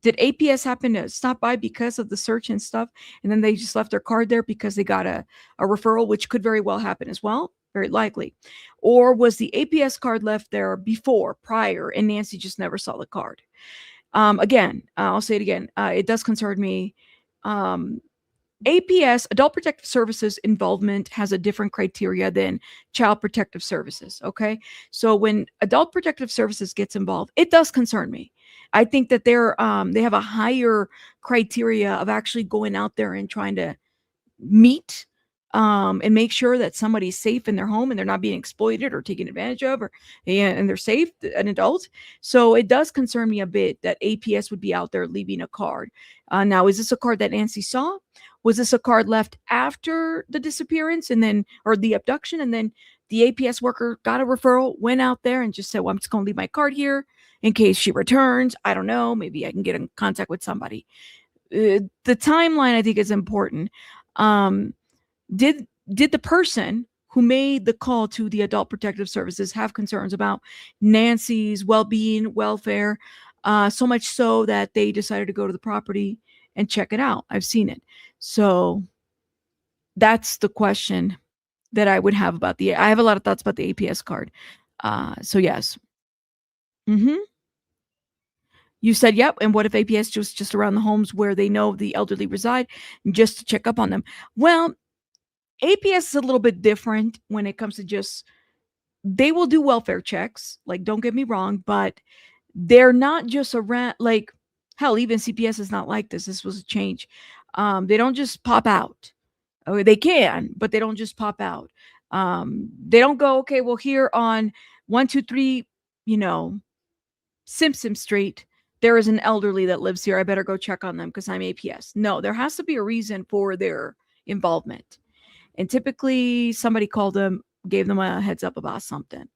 Speaker 1: Did APS happen to stop by because of the search and stuff, and then they just left their card there because they got a referral, which could very well happen as well, very likely? Or was the APS card left there prior, and Nancy just never saw the card? Again, I'll say it again. It does concern me. APS, Adult Protective Services involvement, has a different criteria than Child Protective Services. Okay. So when Adult Protective Services gets involved, it does concern me. I think that they have a higher criteria of actually going out there and trying to meet and make sure that somebody's safe in their home and they're not being exploited or taken advantage of, and they're safe, an adult. So it does concern me a bit that APS would be out there leaving a card. Now, is this a card that Nancy saw? Was this a card left after the disappearance or the abduction, and then the APS worker got a referral, went out there and just said, well, I'm just going to leave my card here in case she returns. I don't know. Maybe I can get in contact with somebody. The timeline, I think, is important. Did the person who made the call to the Adult Protective Services have concerns about Nancy's well-being, welfare, so much so that they decided to go to the property and check it out? I've seen it. So that's the question that I would have about I have a lot of thoughts about the APS card. So yes. You said, yep. And what if APS was just around the homes where they know the elderly reside, just to check up on them? Well, APS is a little bit different when it comes to they will do welfare checks. Like, don't get me wrong, but they're not just around, like, hell, even CPS is not like this. This was a change. They don't just pop out. Okay, they can, but they don't just pop out. They don't go, okay, well, here on 123, Simpson Street, there is an elderly that lives here. I better go check on them because I'm APS. No, there has to be a reason for their involvement. And typically somebody called them, gave them a heads up about something.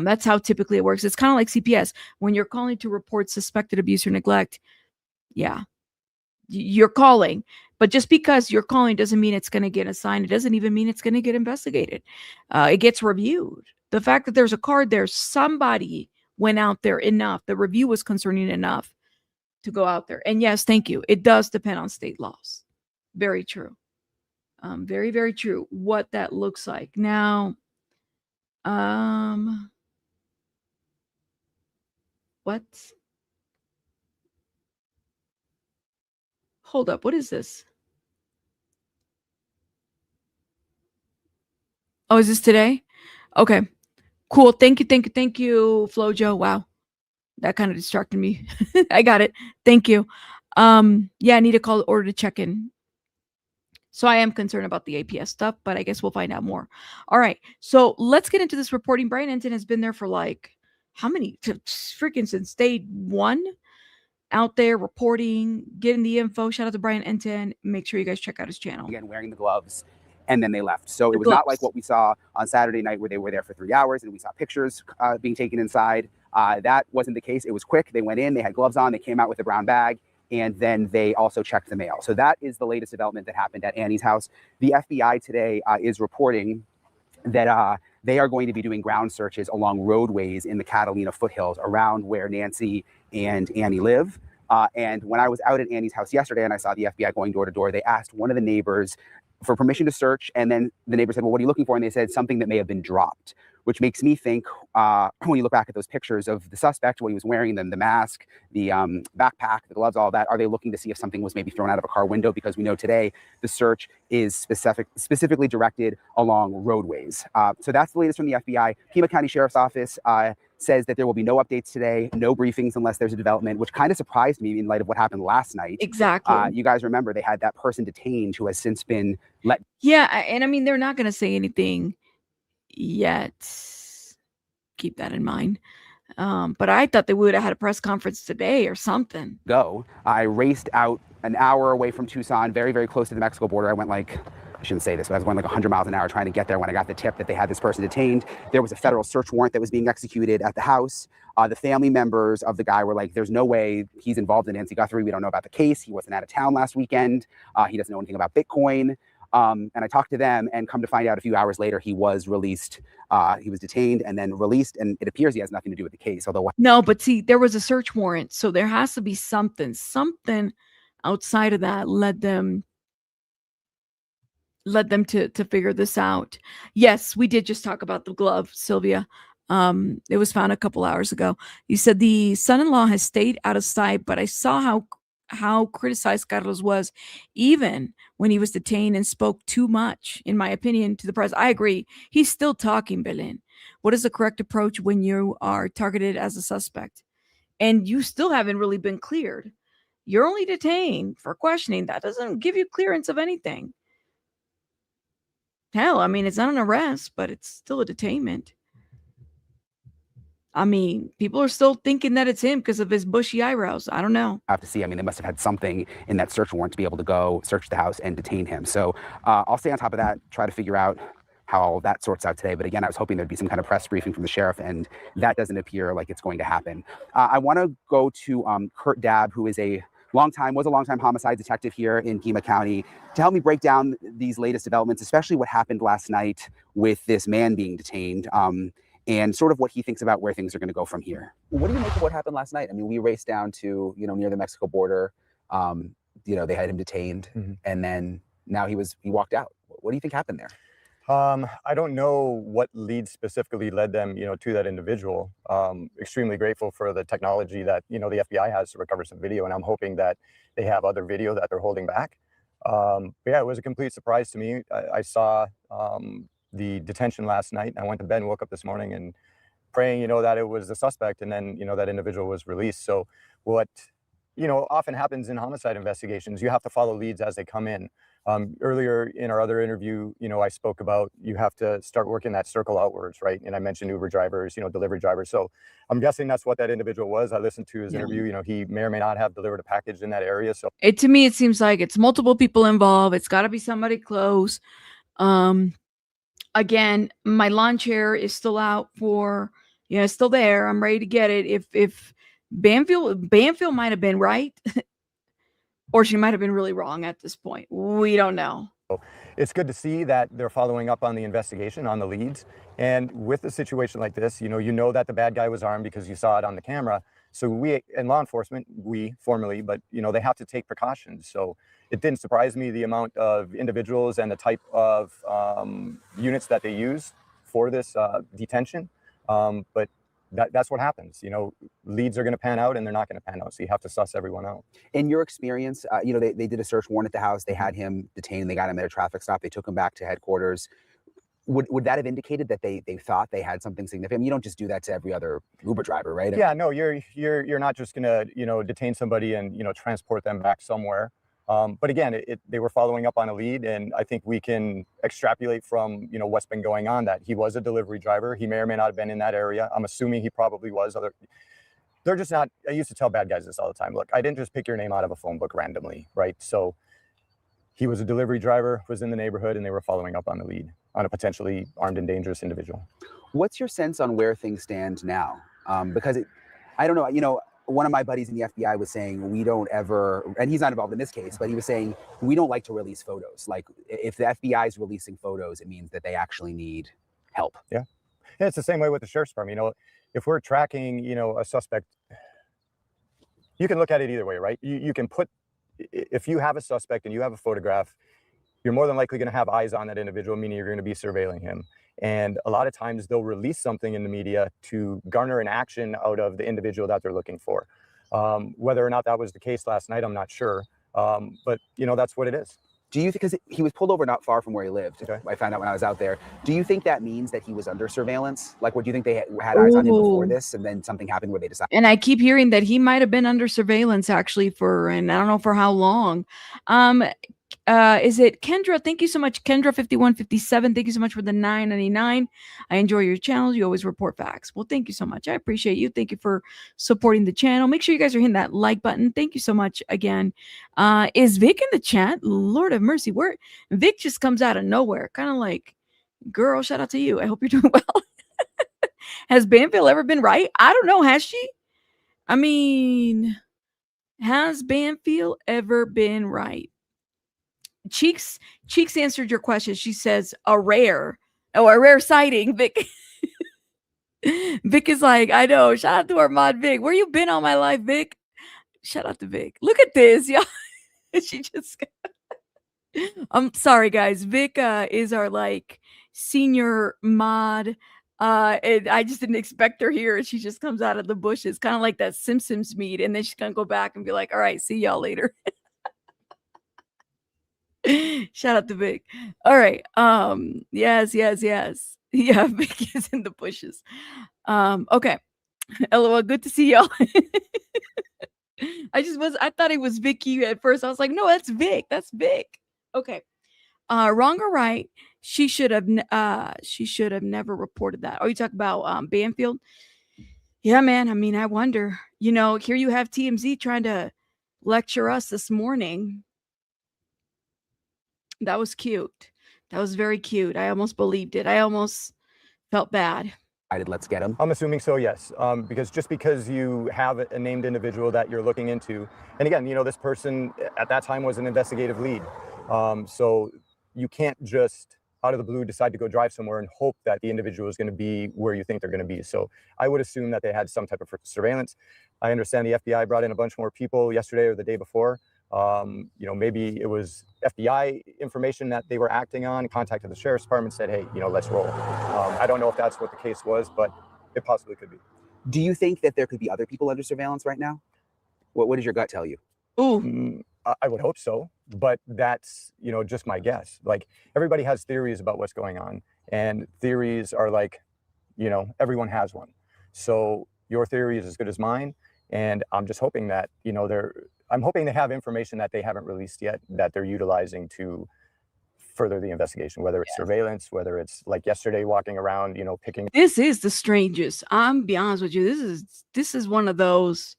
Speaker 1: That's how typically it works. It's kind of like CPS. When you're calling to report suspected abuse or neglect, yeah, you're calling. But just because you're calling doesn't mean it's going to get assigned. It doesn't even mean it's going to get investigated. It gets reviewed. The fact that there's a card there, somebody went out there enough. The review was concerning enough to go out there. And yes, thank you. It does depend on state laws. Very true. Very, very true. What that looks like. Now, what? Hold up. What is this? Oh, is this today? Okay. Cool. Thank you, Flojo. Wow. That kind of distracted me. I got it. Thank you. Yeah, I need a call order to check in. So I am concerned about the APS stuff, but I guess we'll find out more. All right. So let's get into this reporting. Brian Enton has been there for how many? Freaking since day one, out there reporting, getting the info. Shout out to Brian Enton. Make sure you guys check out his channel.
Speaker 2: Again, wearing the gloves, and then they left. So it was not like what we saw on Saturday night where they were there for 3 hours and we saw pictures being taken inside. That wasn't the case. It was quick. They went in, they had gloves on, they came out with a brown bag, and then they also checked the mail. So that is the latest development that happened at Annie's house. The FBI today is reporting that they are going to be doing ground searches along roadways in the Catalina foothills around where Nancy and Annie live. And when I was out at Annie's house yesterday and I saw the FBI going door to door, they asked one of the neighbors for permission to search. And then the neighbor said, well, what are you looking for? And they said something that may have been dropped, which makes me think when you look back at those pictures of the suspect, what he was wearing, the mask, the backpack, the gloves, all that, are they looking to see if something was maybe thrown out of a car window? Because we know today the search is specifically directed along roadways. So that's the latest from the FBI. Pima County Sheriff's Office says that there will be no updates today, no briefings unless there's a development, which kind of surprised me in light of what happened last night.
Speaker 1: Exactly.
Speaker 2: You guys remember they had that person detained who has since been let.
Speaker 1: Yeah, and I mean, they're not going to say anything yet. Keep that in mind. But I thought they would have had a press conference today or something.
Speaker 2: I raced out an hour away from Tucson, very, very close to the Mexico border. I went like, I shouldn't say this, but I was going like 100 miles an hour trying to get there when I got the tip that they had this person detained. There was a federal search warrant that was being executed at the house. The family members of the guy were like, there's no way he's involved in Nancy Guthrie. We don't know about the case. He wasn't out of town last weekend. He doesn't know anything about Bitcoin. And I talked to them, and come to find out a few hours later, he was released. He was detained and then released, and it appears he has nothing to do with the case. Although
Speaker 1: no, but see, there was a search warrant, so there has to be something outside of that led them to figure this out. Yes, we did just talk about the glove, Sylvia. It was found a couple hours ago. You said the son-in-law has stayed out of sight, but I saw how criticized Carlos was even when he was detained and spoke too much, in my opinion, to the press. I agree. He's still talking, Belen. What is the correct approach when you are targeted as a suspect? And you still haven't really been cleared. You're only detained for questioning. That doesn't give you clearance of anything. Hell, I mean, it's not an arrest, but it's still a detainment. I mean, people are still thinking that it's him because of his bushy eyebrows. I don't know.
Speaker 2: I have to see. I mean, they must have had something in that search warrant to be able to go search the house and detain him. So I'll stay on top of that, try to figure out how all of that sorts out today. But again, I was hoping there'd be some kind of press briefing from the sheriff, and that doesn't appear like it's going to happen. I want to go to Kurt Dabb, who is was a longtime homicide detective here in Pima County, to help me break down these latest developments, especially what happened last night with this man being detained. And sort of what he thinks about where things are going to go from here. What do you make of what happened last night? I mean, we raced down to, near the Mexico border. They had him detained, and then now he walked out. What do you think happened there?
Speaker 11: I don't know what leads specifically led them, to that individual. Extremely grateful for the technology that, the FBI has to recover some video, and I'm hoping that they have other video that they're holding back. But yeah, it was a complete surprise to me. I saw the detention last night. I went to bed and woke up this morning and praying, that it was the suspect, and then, that individual was released. So what, often happens in homicide investigations, you have to follow leads as they come in. Earlier in our other interview, I spoke about you have to start working that circle outwards, right? And I mentioned Uber drivers, delivery drivers. So I'm guessing that's what that individual was. I listened to his interview. He may or may not have delivered a package in that area. So
Speaker 1: to me, it seems like it's multiple people involved. It's got to be somebody close. Again, my lawn chair is still out it's still there. I'm ready to get it. If Banfield might have been right, or she might have been really wrong at this point. We don't know.
Speaker 11: It's good to see that they're following up on the investigation, on the leads. And with a situation like this, you know that the bad guy was armed because you saw it on the camera. So we, and law enforcement, formally, but they have to take precautions. So it didn't surprise me the amount of individuals and the type of units that they use for this detention. But that's what happens. Leads are going to pan out and they're not going to pan out. So you have to suss everyone out.
Speaker 2: In your experience, they did a search warrant at the house. They had him detained. They got him at a traffic stop. They took him back to headquarters. Would that have indicated that they thought they had something significant? I mean, you don't just do that to every other Uber driver, right?
Speaker 11: Yeah, no, you're not just going to detain somebody and transport them back somewhere. But again, they were following up on a lead, and I think we can extrapolate from what's been going on that he was a delivery driver. He may or may not have been in that area. I'm assuming he probably was. They're just not. I used to tell bad guys this all the time. Look, I didn't just pick your name out of a phone book randomly, right? So he was a delivery driver, was in the neighborhood, and they were following up on the lead on a potentially armed and dangerous individual.
Speaker 2: What's your sense on where things stand now? Because I don't know. One of my buddies in the FBI was saying we don't ever, and he's not involved in this case, but he was saying we don't like to release photos. Like if the FBI is releasing photos, it means that they actually need help.
Speaker 11: Yeah, it's the same way with the sheriff's department. If we're tracking, a suspect, you can look at it either way, right? You can put, if you have a suspect and you have a photograph, you're more than likely going to have eyes on that individual, meaning you're going to be surveilling him. And a lot of times they'll release something in the media to garner an action out of the individual that they're looking for. Whether or not that was the case last night, I'm not sure. But, you know, that's what it is.
Speaker 2: Do you think, because he was pulled over not far from where he lived, okay. I found out when I was out there, do you think that means that he was under surveillance? Like, what do you think they had eyes on him before this, and then something happened where they decided?
Speaker 1: And I keep hearing that he might have been under surveillance actually for, and I don't know for how long. Is it Kendra? Thank you so much, Kendra 5157. Thank you so much for the $9.99. I enjoy your channel. You always report facts. Well, thank you so much. I appreciate you. Thank you for supporting the channel. Make sure you guys are hitting that like button. Thank you so much again. Is Vic in the chat? Lord have mercy. Where Vic just comes out of nowhere, kind of like, girl, shout out to you. I hope you're doing well. Has Banfield ever been right? I don't know. Has she? I mean, has Banfield ever been right? Cheeks answered your question. She says a rare sighting. Vic Vic is like, I know. Shout out to our mod Vic. Where you been all my life, Vic? Shout out to Vic. Look at this, y'all. She just I'm sorry, guys. Vic is our like senior mod. And I just didn't expect her here. She just comes out of the bushes, kind of like that Simpsons meet, and then she's gonna go back and be like, all right, see y'all later. Shout out to Vic. All right. Yes. Yeah, Vic is in the bushes. Okay. LOL, good to see y'all. I thought it was Vicky at first. I was like, no, that's Vic. That's Vic. Okay. Wrong or right? She should have never reported that. Oh, you talk about Banfield? Yeah, man. I mean, I wonder. You know, here you have TMZ trying to lecture us this morning. That was cute. That was very cute. I almost believed it. I almost felt bad.
Speaker 2: Let's get him.
Speaker 11: I'm assuming so, yes. Because just because you have a named individual that you're looking into, and again, you know, this person at that time was an investigative lead. So you can't just out of the blue decide to go drive somewhere and hope that the individual is going to be where you think they're going to be. So I would assume that they had some type of surveillance. I understand the FBI brought in a bunch more people yesterday or the day before. You know, maybe it was FBI information that they were acting on, contacted the sheriff's department, said, hey, you know, let's roll. I don't know if that's what the case was, but it possibly could be.
Speaker 2: Do you think that there could be other people under surveillance right now? What does your gut tell you?
Speaker 1: Ooh.
Speaker 11: I would hope so, but that's, you know, just my guess. Like, everybody has theories about what's going on, and theories are like, you know, everyone has one. So your theory is as good as mine. And I'm just hoping that, you know, I'm hoping they have information that they haven't released yet that they're utilizing to further the investigation, whether it's surveillance, whether it's like yesterday walking around, you know, picking.
Speaker 1: This is the strangest. I'm be honest with you. This is one of those.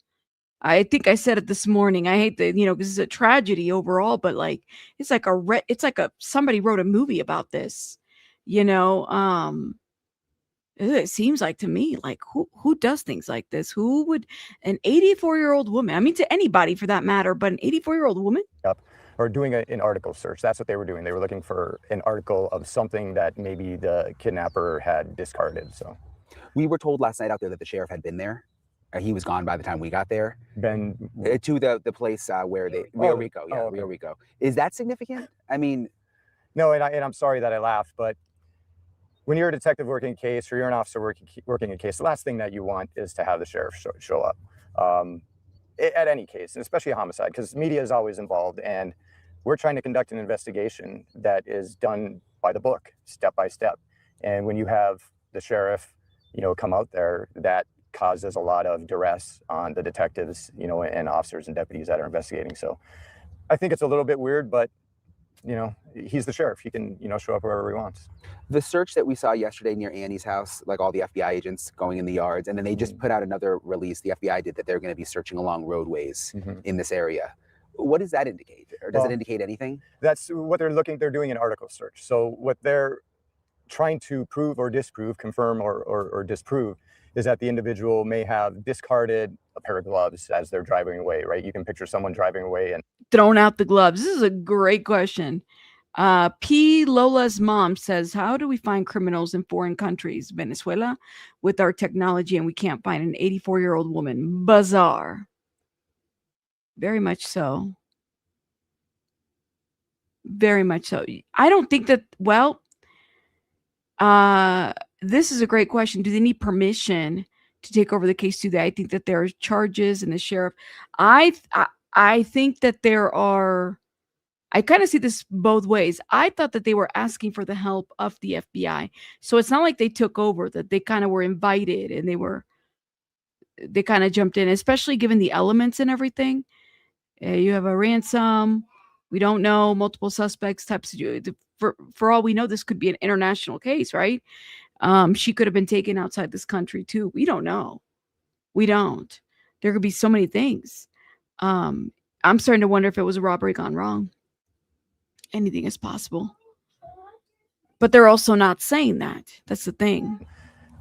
Speaker 1: I think I said it this morning. I hate that, you know, because it's a tragedy overall, but like it's like somebody wrote a movie about this, you know. It seems like to me, like who does things like this? Who would an 84-year-old woman? I mean, to anybody for that matter, but an 84-year-old woman?
Speaker 11: Up or doing an article search. That's what they were doing. They were looking for an article of something that maybe the kidnapper had discarded. So
Speaker 2: we were told last night out there that the sheriff had been there. He was gone by the time we got there.
Speaker 11: Been
Speaker 2: to the place where they Rio Rico. Yeah,
Speaker 11: okay.
Speaker 2: Rio Rico. Is that significant? I mean,
Speaker 11: no, and I'm sorry that I laughed, but when you're a detective working a case or you're an officer working a case, the last thing that you want is to have the sheriff show up at any case, and especially a homicide, because media is always involved, and we're trying to conduct an investigation that is done by the book, step by step. And when you have the sheriff, you know, come out there, that causes a lot of duress on the detectives, you know, and officers and deputies that are investigating. So I think it's a little bit weird, but you know, he's the sheriff. He can, you know, show up wherever he wants.
Speaker 2: The search that we saw yesterday near Annie's house, like all the FBI agents going in the yards, and then they just put out another release, the FBI did, that they're going to be searching along roadways in this area. What does that indicate? Or does it indicate anything?
Speaker 11: That's what they're doing an article search. So what they're trying to prove or disprove, confirm or disprove, is that the individual may have discarded a pair of gloves as they're driving away, right? You can picture someone driving away and
Speaker 1: thrown out the gloves. This is a great question. P. Lola's mom says, how do we find criminals in foreign countries? Venezuela, with our technology, and we can't find an 84-year-old woman. Bizarre. Very much so. Very much so. I don't think that, well, this is a great question. Do they need permission to take over the case today? I think that there are charges and the sheriff. I think that there are, I kind of see this both ways. I thought that they were asking for the help of the FBI. So it's not like they took over, that they kind of were invited and they kind of jumped in, especially given the elements and everything. You have a ransom. We don't know, multiple suspects, types of, for all we know, this could be an international case, right? She could have been taken outside this country too. We don't know. We don't. There could be so many things. I'm starting to wonder if it was a robbery gone wrong. Anything is possible. But they're also not saying that. That's the thing.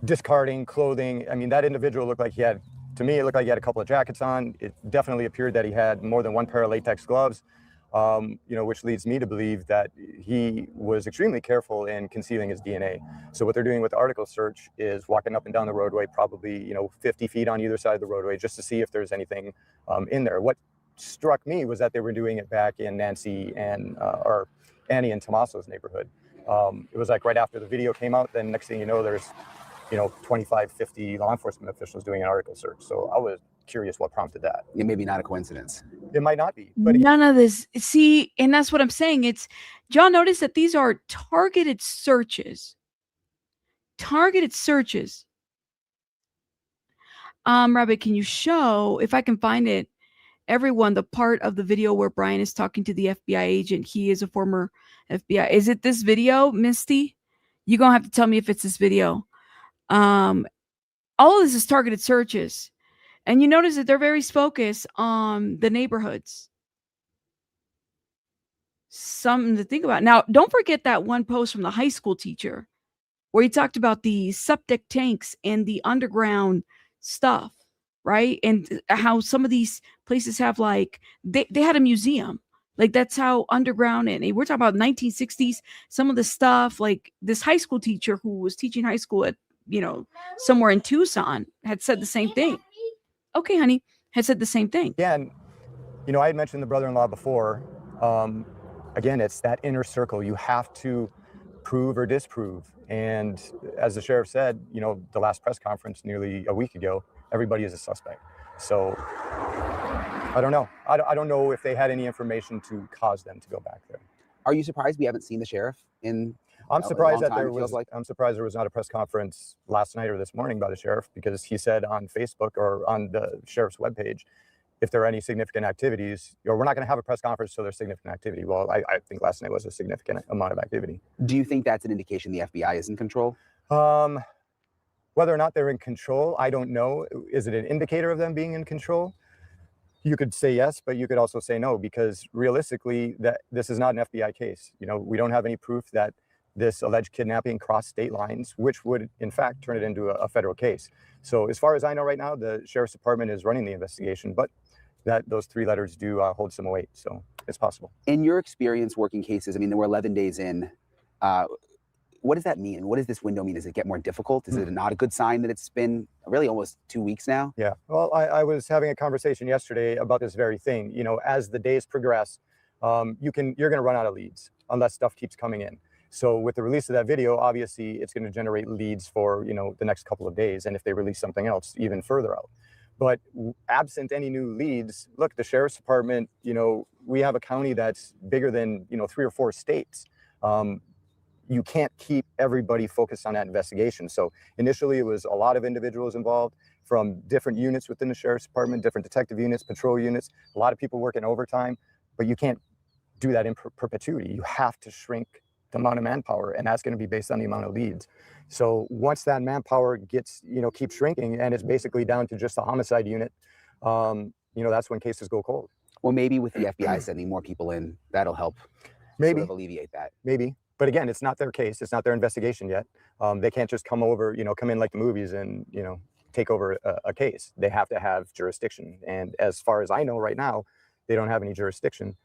Speaker 11: Discarding clothing. I mean, that individual looked like he had, to me, it looked like he had a couple of jackets on. It definitely appeared that he had more than one pair of latex gloves, which leads me to believe that he was extremely careful in concealing his DNA. So what they're doing with the article search is walking up and down the roadway, probably, 50 feet on either side of the roadway, just to see if there's anything in there. What struck me was that they were doing it back in Nancy and or Annie and Tommaso's neighborhood. It was like right after the video came out, then next thing you know, there's 25, 50 law enforcement officials doing an article search. So I was curious what prompted that.
Speaker 2: It may be not a coincidence.
Speaker 11: It might not be. But
Speaker 1: none of this. See, and that's what I'm saying. It's, y'all notice that these are targeted searches. Targeted searches. Rabbit, can you show, if I can find it, everyone, the part of the video where Brian is talking to the FBI agent? He is a former FBI. Is it this video, Misty? You're going to have to tell me if it's this video. All of this is targeted searches. And you notice that they're very focused on the neighborhoods. Something to think about. Now, don't forget that one post from the high school teacher where he talked about the septic tanks and the underground stuff, right? And how some of these places have they had a museum. Like, that's how underground, and we're talking about 1960s, some of the stuff, like this high school teacher who was teaching high school at, somewhere in Tucson had said the same thing. Okay, honey, had said the same thing.
Speaker 11: Yeah, and I had mentioned the brother-in-law before. Again, it's that inner circle. You have to prove or disprove. And as the sheriff said, the last press conference nearly a week ago, everybody is a suspect. So I don't know. I don't know if they had any information to cause them to go back there.
Speaker 2: Are you surprised we haven't seen the sheriff in?
Speaker 11: I'm surprised that there was.
Speaker 2: Like.
Speaker 11: I'm surprised there was not a press conference last night or this morning by the sheriff, because he said on Facebook or on the sheriff's webpage, if there are any significant activities, or we're not going to have a press conference so there's significant activity. Well, I think last night was a significant amount of activity.
Speaker 2: Do you think that's an indication the FBI is in control?
Speaker 11: Whether or not they're in control, I don't know. Is it an indicator of them being in control? You could say yes, but you could also say no, because realistically, that this is not an FBI case. We don't have any proof that this alleged kidnapping crossed state lines, which would in fact turn it into a federal case. So as far as I know right now, the sheriff's department is running the investigation, but those three letters do hold some weight. So it's possible.
Speaker 2: In your experience working cases, I mean, there were 11 days in. What does that mean? What does this window mean? Does it get more difficult? Is it not a good sign that it's been really almost 2 weeks now?
Speaker 11: Yeah. Well, I was having a conversation yesterday about this very thing. As the days progress, you're going to run out of leads unless stuff keeps coming in. So with the release of that video, obviously it's going to generate leads for, the next couple of days. And if they release something else, even further out. But absent any new leads, look, the sheriff's department, we have a county that's bigger than, 3 or 4 states. You can't keep everybody focused on that investigation. So initially it was a lot of individuals involved from different units within the sheriff's department, different detective units, patrol units, a lot of people working overtime, but you can't do that in perpetuity. You have to shrink the amount of manpower, and that's going to be based on the amount of leads. So once that manpower gets, keeps shrinking, and it's basically down to just the homicide unit, that's when cases go cold.
Speaker 2: Well, maybe with the FBI sending more people in, that'll help
Speaker 11: maybe
Speaker 2: sort of alleviate that.
Speaker 11: Maybe. But again, it's not their case. It's not their investigation yet. They can't just come in like the movies and, take over a case. They have to have jurisdiction. And as far as I know right now, they don't have any jurisdiction.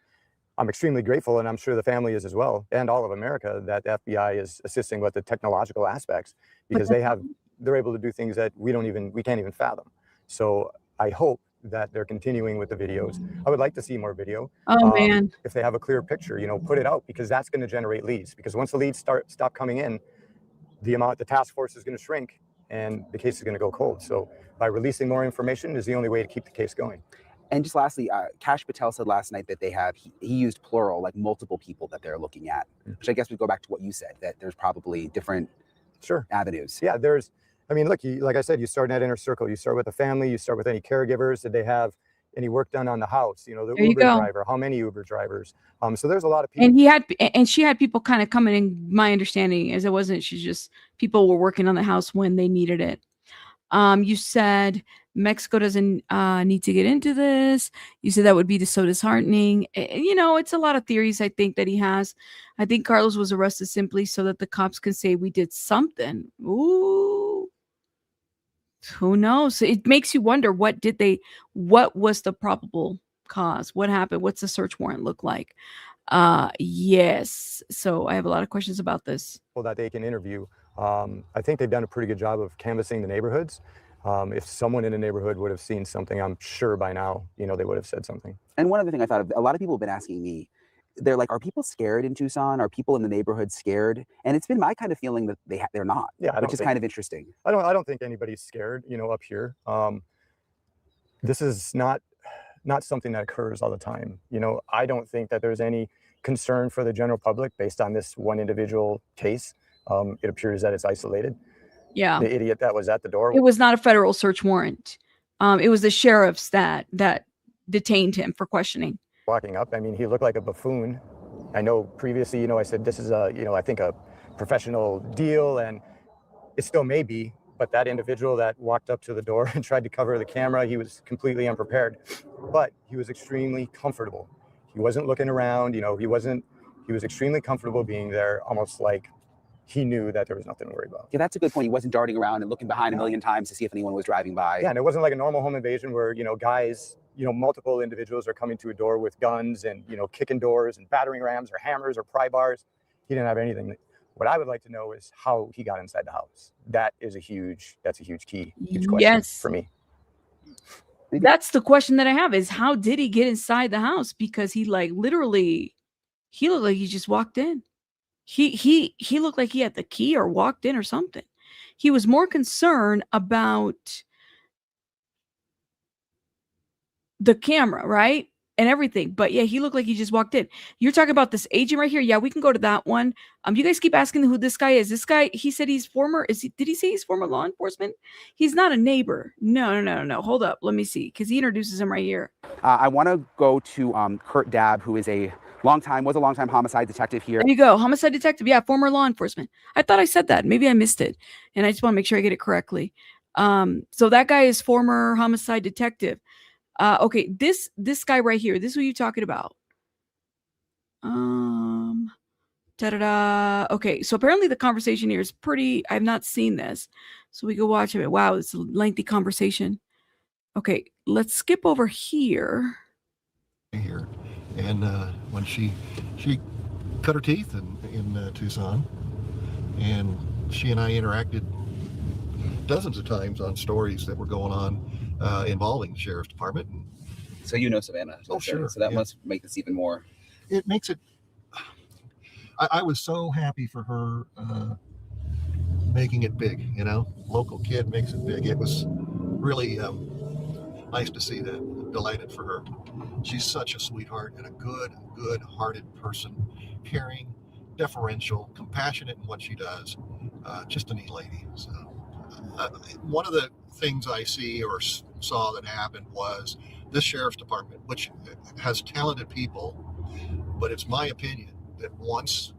Speaker 11: I'm extremely grateful, and I'm sure the family is as well, and all of America, that the FBI is assisting with the technological aspects, because they're able to do things that we can't even fathom. So I hope that they're continuing with the videos. I would like to see more video.
Speaker 1: Oh man.
Speaker 11: If they have a clear picture, put it out, because that's going to generate leads. Because once the leads stop coming in, the task force is going to shrink and the case is going to go cold. So by releasing more information is the only way to keep the case going.
Speaker 2: And just lastly, Kash Patel said last night that they have, he used plural, like multiple people that they're looking at, which I guess would go back to what you said, that there's probably different avenues.
Speaker 11: Yeah, look, like I said, you start in that inner circle. You start with the family, you start with any caregivers. Did they have any work done on the house? The Uber driver, how many Uber drivers? So there's a lot of people.
Speaker 1: And she had people kind of coming in, my understanding is it wasn't, she's just, people were working on the house when they needed it. You said Mexico doesn't need to get into this. You said that would be so disheartening. It's a lot of theories I think that he has. I think Carlos was arrested simply so that the cops can say we did something. Ooh. Who knows? It makes you wonder, what was the probable cause? What happened? What's the search warrant look like? Yes. So I have a lot of questions about this.
Speaker 11: That they can interview. I think they've done a pretty good job of canvassing the neighborhoods. If someone in a neighborhood would have seen something, I'm sure by now, they would have said something.
Speaker 2: And one other thing I thought of, a lot of people have been asking me, they're like, are people scared in Tucson? Are people in the neighborhood scared? And it's been my kind of feeling that they're not, which is kind of interesting.
Speaker 11: I don't think anybody's scared, up here. This is not something that occurs all the time. I don't think that there's any concern for the general public based on this one individual case. It appears that it's isolated.
Speaker 1: Yeah.
Speaker 11: The idiot that was at the door.
Speaker 1: It was not a federal search warrant. It was the sheriffs that detained him for questioning.
Speaker 11: Walking up, he looked like a buffoon. I know previously, I said this is I think a professional deal, and it still may be, but that individual that walked up to the door and tried to cover the camera, he was completely unprepared, but he was extremely comfortable. He wasn't looking around, he was extremely comfortable being there, almost like he knew that there was nothing to worry about.
Speaker 2: Yeah, that's a good point. He wasn't darting around and looking behind a million times to see if anyone was driving by.
Speaker 11: Yeah, and it wasn't like a normal home invasion where, guys, multiple individuals are coming to a door with guns and, kicking doors and battering rams or hammers or pry bars. He didn't have anything. What I would like to know is how he got inside the house. That's a huge key, huge question for me.
Speaker 1: That's the question that I have, is how did he get inside the house? Because he literally, he looked like he just walked in. He looked like he had the key or walked in or something. He was more concerned about the camera, right? And everything. But yeah, he looked like he just walked in. You're talking about this agent right here. Yeah, we can go to that one. You guys keep asking who this guy is. This guy, he said he's former, did he say he's former law enforcement? He's not a neighbor. No. Hold up. Let me see. Because he introduces him right here.
Speaker 2: I want to go to Kurt Dabb, who is was a longtime homicide detective here.
Speaker 1: There you go. Homicide detective. Yeah, former law enforcement. I thought I said that. Maybe I missed it. And I just want to make sure I get it correctly. So that guy is former homicide detective. Okay, this guy right here, this is who you're talking about. Okay, so apparently the conversation here is pretty, I've not seen this. So we go watch it. Wow, it's a lengthy conversation. Okay, let's skip over here.
Speaker 12: And when she cut her teeth in Tucson, and she and I interacted dozens of times on stories that were going on involving the sheriff's department.
Speaker 2: So Savannah.
Speaker 12: Oh, sure.
Speaker 2: So that must make this even more.
Speaker 12: It makes it. I was so happy for her making it big. Local kid makes it big. It was really nice to see that. Delighted for her. She's such a sweetheart and a good-hearted person, caring, deferential, compassionate in what she does. Just a neat lady. So, one of the things I see or saw that happened was this sheriff's department, which has talented people, but it's my opinion that once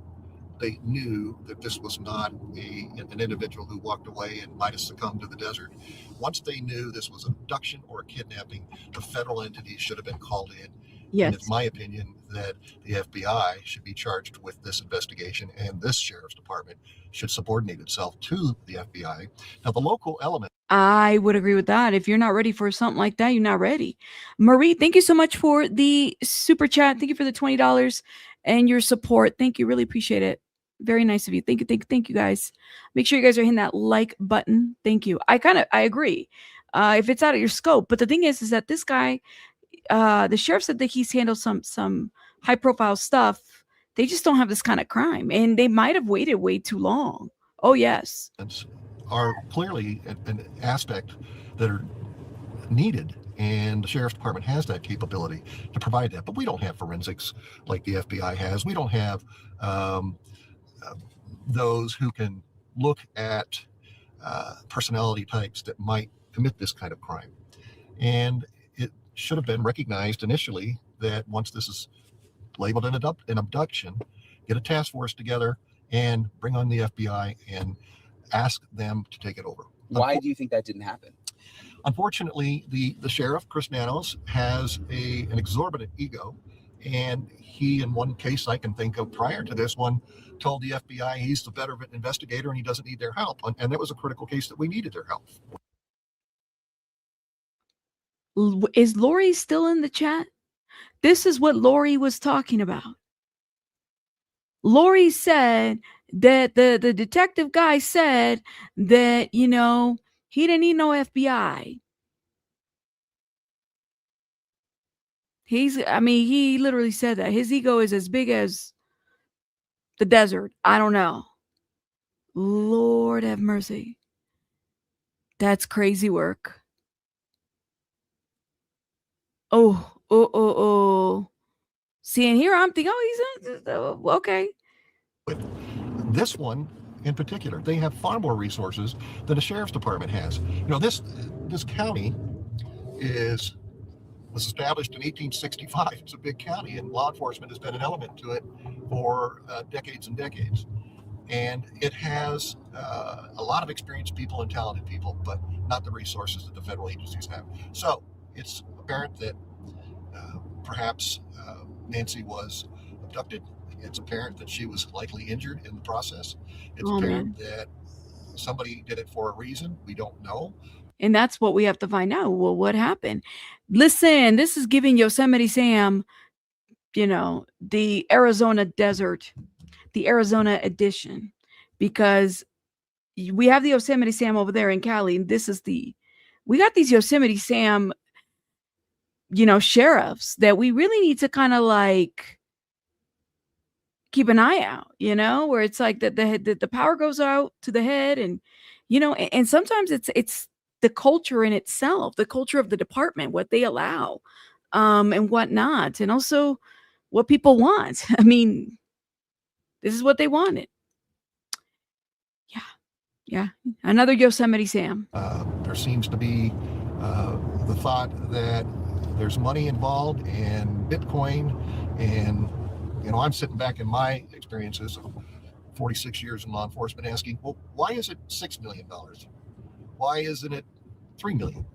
Speaker 12: they knew that this was not an individual who walked away and might have succumbed to the desert. Once they knew this was an abduction or a kidnapping, the federal entities should have been called in.
Speaker 1: Yes.
Speaker 12: And it's my opinion that the FBI should be charged with this investigation, and this sheriff's department should subordinate itself to the FBI. Now, the local element.
Speaker 1: I would agree with that. If you're not ready for something like that, you're not ready. Marie, thank you so much for the super chat. Thank you for the $20 and your support. Thank you. Really appreciate it. Very nice of you. Thank you, guys. Make sure you guys are hitting that like button. Thank you. I agree. if it's out of your scope. But the thing is that this guy, the sheriff said that he's handled some high profile stuff. They just don't have this kind of crime, and they might have waited way too long. Oh yes,
Speaker 12: are clearly an aspect that are needed, and the sheriff's department has that capability to provide that. But we don't have forensics like the FBI has. We don't have those who can look at personality types that might commit this kind of crime. And it should have been recognized initially that once this is labeled an abduction, get a task force together and bring on the FBI and ask them to take it over.
Speaker 2: Why do you think that didn't happen?
Speaker 12: Unfortunately, the sheriff, Chris Nanos, has an exorbitant ego, and he, in one case I can think of prior to this one, told the FBI he's the better investigator and he doesn't need their help. And that was a critical case that we needed their help.
Speaker 1: Is Lori still in the chat? This is what Lori was talking about. Lori said that the detective guy said that, you know, he didn't need no FBI. He literally said that. His ego is as big as the desert. I don't know. Lord have mercy. That's crazy work. Oh. See, and here I'm thinking, he's okay.
Speaker 12: With this one in particular, they have far more resources than the sheriff's department has. You know, this county was established in 1865. It's a big county, and law enforcement has been an element to it for decades and decades. And it has a lot of experienced people and talented people, but not the resources that the federal agencies have. So it's apparent that perhaps Nancy was abducted. It's apparent that she was likely injured in the process. It's apparent that somebody did it for a reason. We don't know.
Speaker 1: And that's what we have to find out. Well, what happened? Listen, this is giving Yosemite Sam, you know, the Arizona desert, the Arizona edition, because we have the Yosemite Sam over there in Cali. And we got these Yosemite Sam, you know, sheriffs that we really need to kind of like keep an eye out, you know, where it's like that the power goes out to the head, and, you know, and sometimes it's the culture in itself, the culture of the department, what they allow, and whatnot, and also what people want. I mean, this is what they wanted. Yeah. Another Yosemite Sam.
Speaker 12: There seems to be the thought that there's money involved and Bitcoin, and, you know, I'm sitting back in my experiences of 46 years in law enforcement asking, well, why is it $6 million? Why isn't it 3 million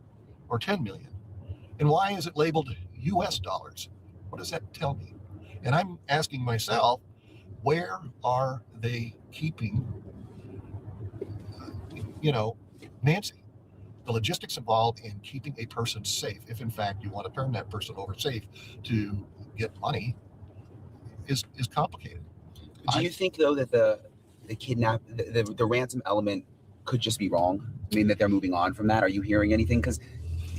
Speaker 12: or 10 million? And why is it labeled US dollars? What does that tell me? And I'm asking myself, where are they keeping, Nancy? The logistics involved in keeping a person safe, if in fact you want to turn that person over safe to get money, is complicated.
Speaker 2: Do you think, though, that the ransom element could just be wrong? I mean, that they're moving on from that? Are you hearing anything? Because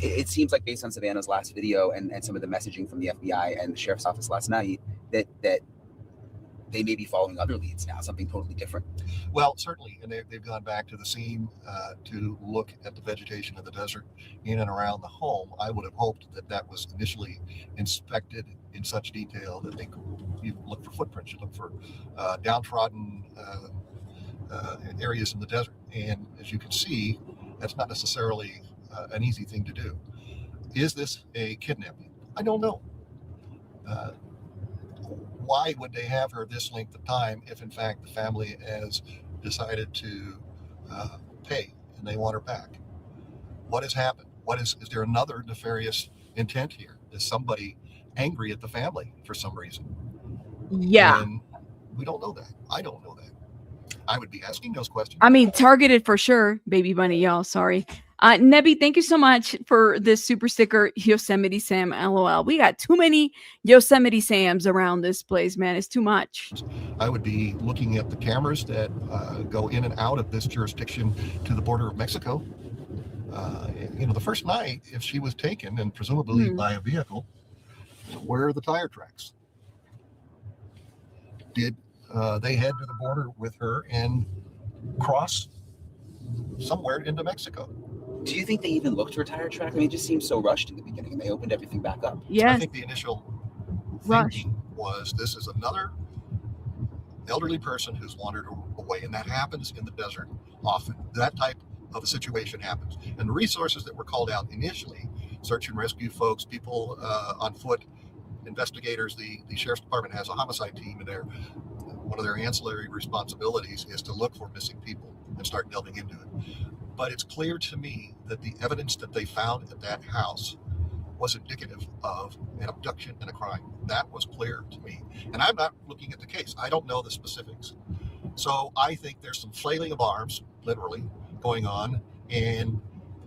Speaker 2: it seems like, based on Savannah's last video and some of the messaging from the FBI and the sheriff's office last night, that they may be following other leads now, something totally different.
Speaker 12: Well, certainly, and they've gone back to the scene to look at the vegetation of the desert in and around the home. I would have hoped that was initially inspected in such detail that you look for footprints, you look for downtrodden areas in the desert. And as you can see, that's not necessarily an easy thing to do. Is this a kidnapping? I don't know. Why would they have her this length of time if, in fact, the family has decided to pay and they want her back? What has happened? Is there another nefarious intent here? Is somebody angry at the family for some reason?
Speaker 1: Yeah.
Speaker 12: And we don't know that. I don't know that. I would be asking those questions.
Speaker 1: I mean, targeted for sure, baby bunny, y'all. Sorry. Nebby, thank you so much for this super sticker, Yosemite Sam, LOL. We got too many Yosemite Sams around this place, man. It's too much.
Speaker 12: I would be looking at the cameras that go in and out of this jurisdiction to the border of Mexico. The first night, if she was taken and presumably by a vehicle, where are the tire tracks? Did they head to the border with her and cross somewhere into Mexico?
Speaker 13: Do you think they even looked for a tire track? I mean, it just seemed so rushed in the beginning, and they opened everything back up.
Speaker 12: I think the initial thinking was this is another elderly person who's wandered away, and that happens in the desert often. That type of a situation happens. And the resources that were called out initially, search and rescue folks, people on foot, investigators, the sheriff's department has a homicide team in there. One of their ancillary responsibilities is to look for missing people and start delving into it. But it's clear to me that the evidence that they found at that house was indicative of an abduction and a crime. That was clear to me. And I'm not looking at the case. I don't know the specifics. So I think there's some flailing of arms, literally, going on, and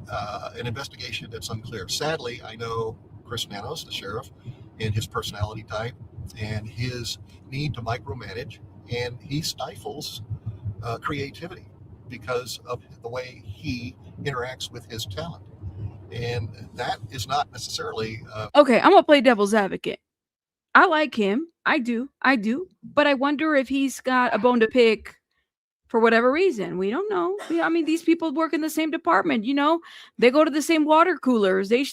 Speaker 12: an investigation that's unclear. Sadly, I know Chris Nanos, the sheriff, and his personality type and his need to micromanage, and he stifles creativity because of the way he interacts with his talent. And that is not necessarily
Speaker 1: Okay, I'm gonna play devil's advocate. I like him. I do. But I wonder if he's got a bone to pick for whatever reason. We don't know. I mean, these people work in the same department, they go to the same water coolers. They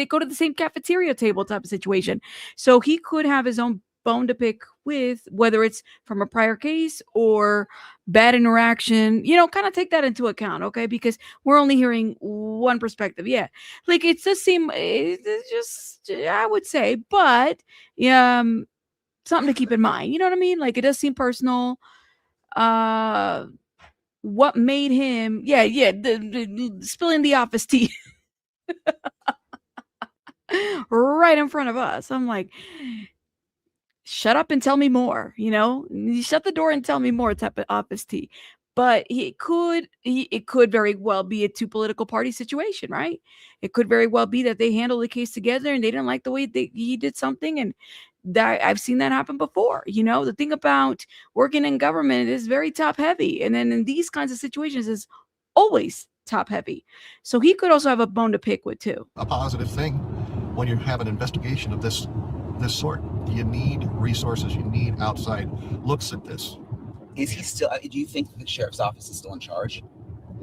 Speaker 1: go to the same cafeteria table type of situation. So he could have his own bone to pick with, whether it's from a prior case or bad interaction, kind of take that into account. Okay. Because we're only hearing one perspective. Yeah. Like it does seem, it's just, I would say, but something to keep in mind. You know what I mean? Like it does seem personal. What made him the spilling the office tea right in front of us. I'm like, shut up and tell me more. You shut the door and tell me more type of office tea. But it could very well be a two political party situation, right? It could very well be that they handled the case together and they didn't like the way he did something, and that I've seen that happen before. The thing about working in government is very top heavy, and then in these kinds of situations is always top heavy. So he could also have a bone to pick with too.
Speaker 12: A positive thing when you have an investigation of this sort. You need resources. You need outside looks at this.
Speaker 13: Is he still? Do you think the sheriff's office is still in charge?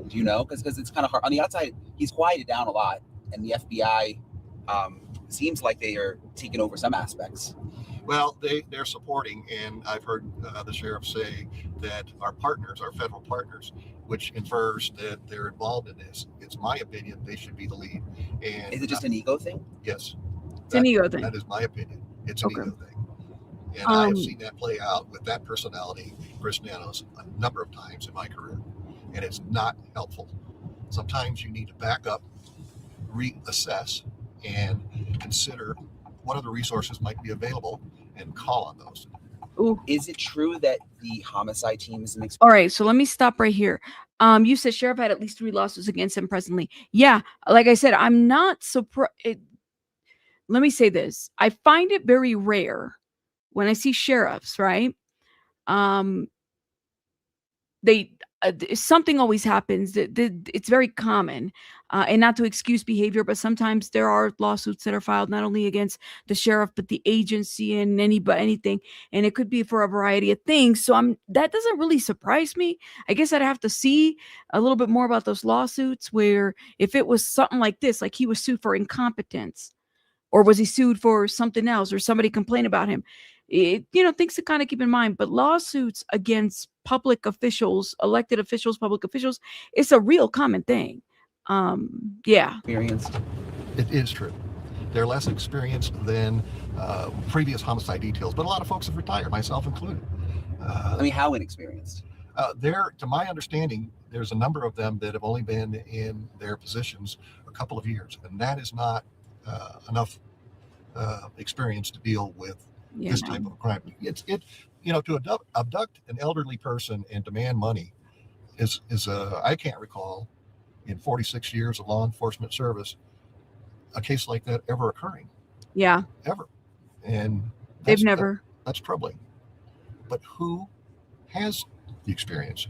Speaker 13: Do you know? Because it's kind of hard on the outside. He's quieted down a lot, and the FBI seems like they are taking over some aspects.
Speaker 12: Well, they're supporting, and I've heard the sheriff say that our partners, our federal partners, which infers that they're involved in this. It's my opinion they should be the lead. And
Speaker 13: is it just an ego thing?
Speaker 12: Yes,
Speaker 1: it's an ego thing.
Speaker 12: That is my opinion. It's an ego thing. And I have seen that play out with that personality, Chris Nanos, a number of times in my career, and it's not helpful. Sometimes you need to back up, reassess, and consider what other resources might be available and call on those.
Speaker 1: Ooh.
Speaker 13: Is it true that the homicide team is an
Speaker 1: All right, so let me stop right here. You said sheriff had at least 3 lawsuits against him presently. Yeah, like I said, I'm not surprised. Let me say this. I find it very rare when I see sheriffs, right? Something always happens. It's very common, and not to excuse behavior, but sometimes there are lawsuits that are filed not only against the sheriff but the agency and anything, and it could be for a variety of things. So that doesn't really surprise me. I guess I'd have to see a little bit more about those lawsuits, where if it was something like this, like he was sued for incompetence, or was he sued for something else, or somebody complained about him. Things to kind of keep in mind. But lawsuits against public officials, elected officials, public officials, it's a real common thing. Yeah.
Speaker 13: Experienced.
Speaker 12: It is true. They're less experienced than previous homicide details, but a lot of folks have retired, myself included.
Speaker 13: How inexperienced?
Speaker 12: To my understanding, there's a number of them that have only been in their positions a couple of years, and that is not enough experience to deal with this type of crime. To abduct an elderly person and demand money is I can't recall in 46 years of law enforcement service a case like that ever occurring.
Speaker 1: Yeah.
Speaker 12: Ever. And
Speaker 1: they've never.
Speaker 12: That's troubling. But who has the experience?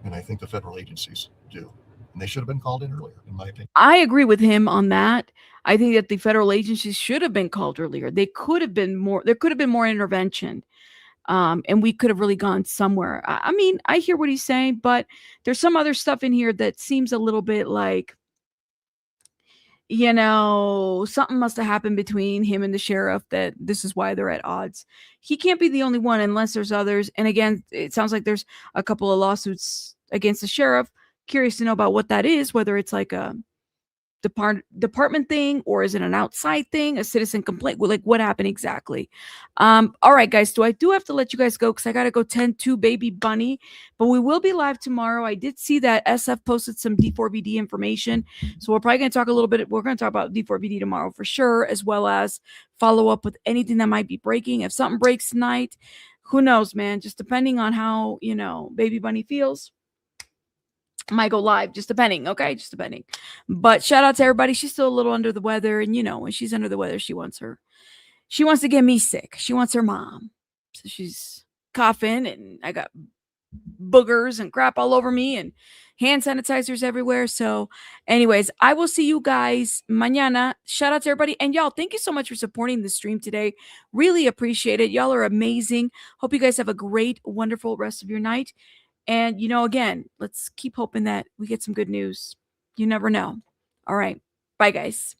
Speaker 12: And I think the federal agencies do. and they should have been called in earlier, in my opinion.
Speaker 1: I agree with him on that. I think that the federal agencies should have been called earlier. They could have been more. There could have been more intervention, and we could have really gone somewhere. I mean, I hear what he's saying, but there's some other stuff in here that seems a little bit like, something must have happened between him and the sheriff that this is why they're at odds. He can't be the only one unless there's others. And again, it sounds like there's a couple of lawsuits against the sheriff. Curious to know about what that is, whether it's like a department thing, or is it an outside thing, a citizen complaint? Well, like, what happened exactly? All right, guys, I do have to let you guys go because I gotta go tend to baby bunny, but we will be live tomorrow. I did see that SF posted some D4BD information, so we're probably gonna talk a little bit. We're gonna talk about D4BD tomorrow for sure, as well as follow up with anything that might be breaking. If something breaks tonight, who knows, man? Just depending on how baby bunny feels, might go live, just depending. Okay, just depending. But shout out to everybody. She's still a little under the weather, and when she's under the weather, she wants to get me sick. She wants her mom, so she's coughing, and I got boogers and crap all over me, and hand sanitizers everywhere. So anyways, I will see you guys mañana. Shout out to everybody, and y'all, thank you so much for supporting the stream today. Really appreciate it. Y'all are amazing. Hope you guys have a great, wonderful rest of your night. And, again, let's keep hoping that we get some good news. You never know. All right. Bye, guys.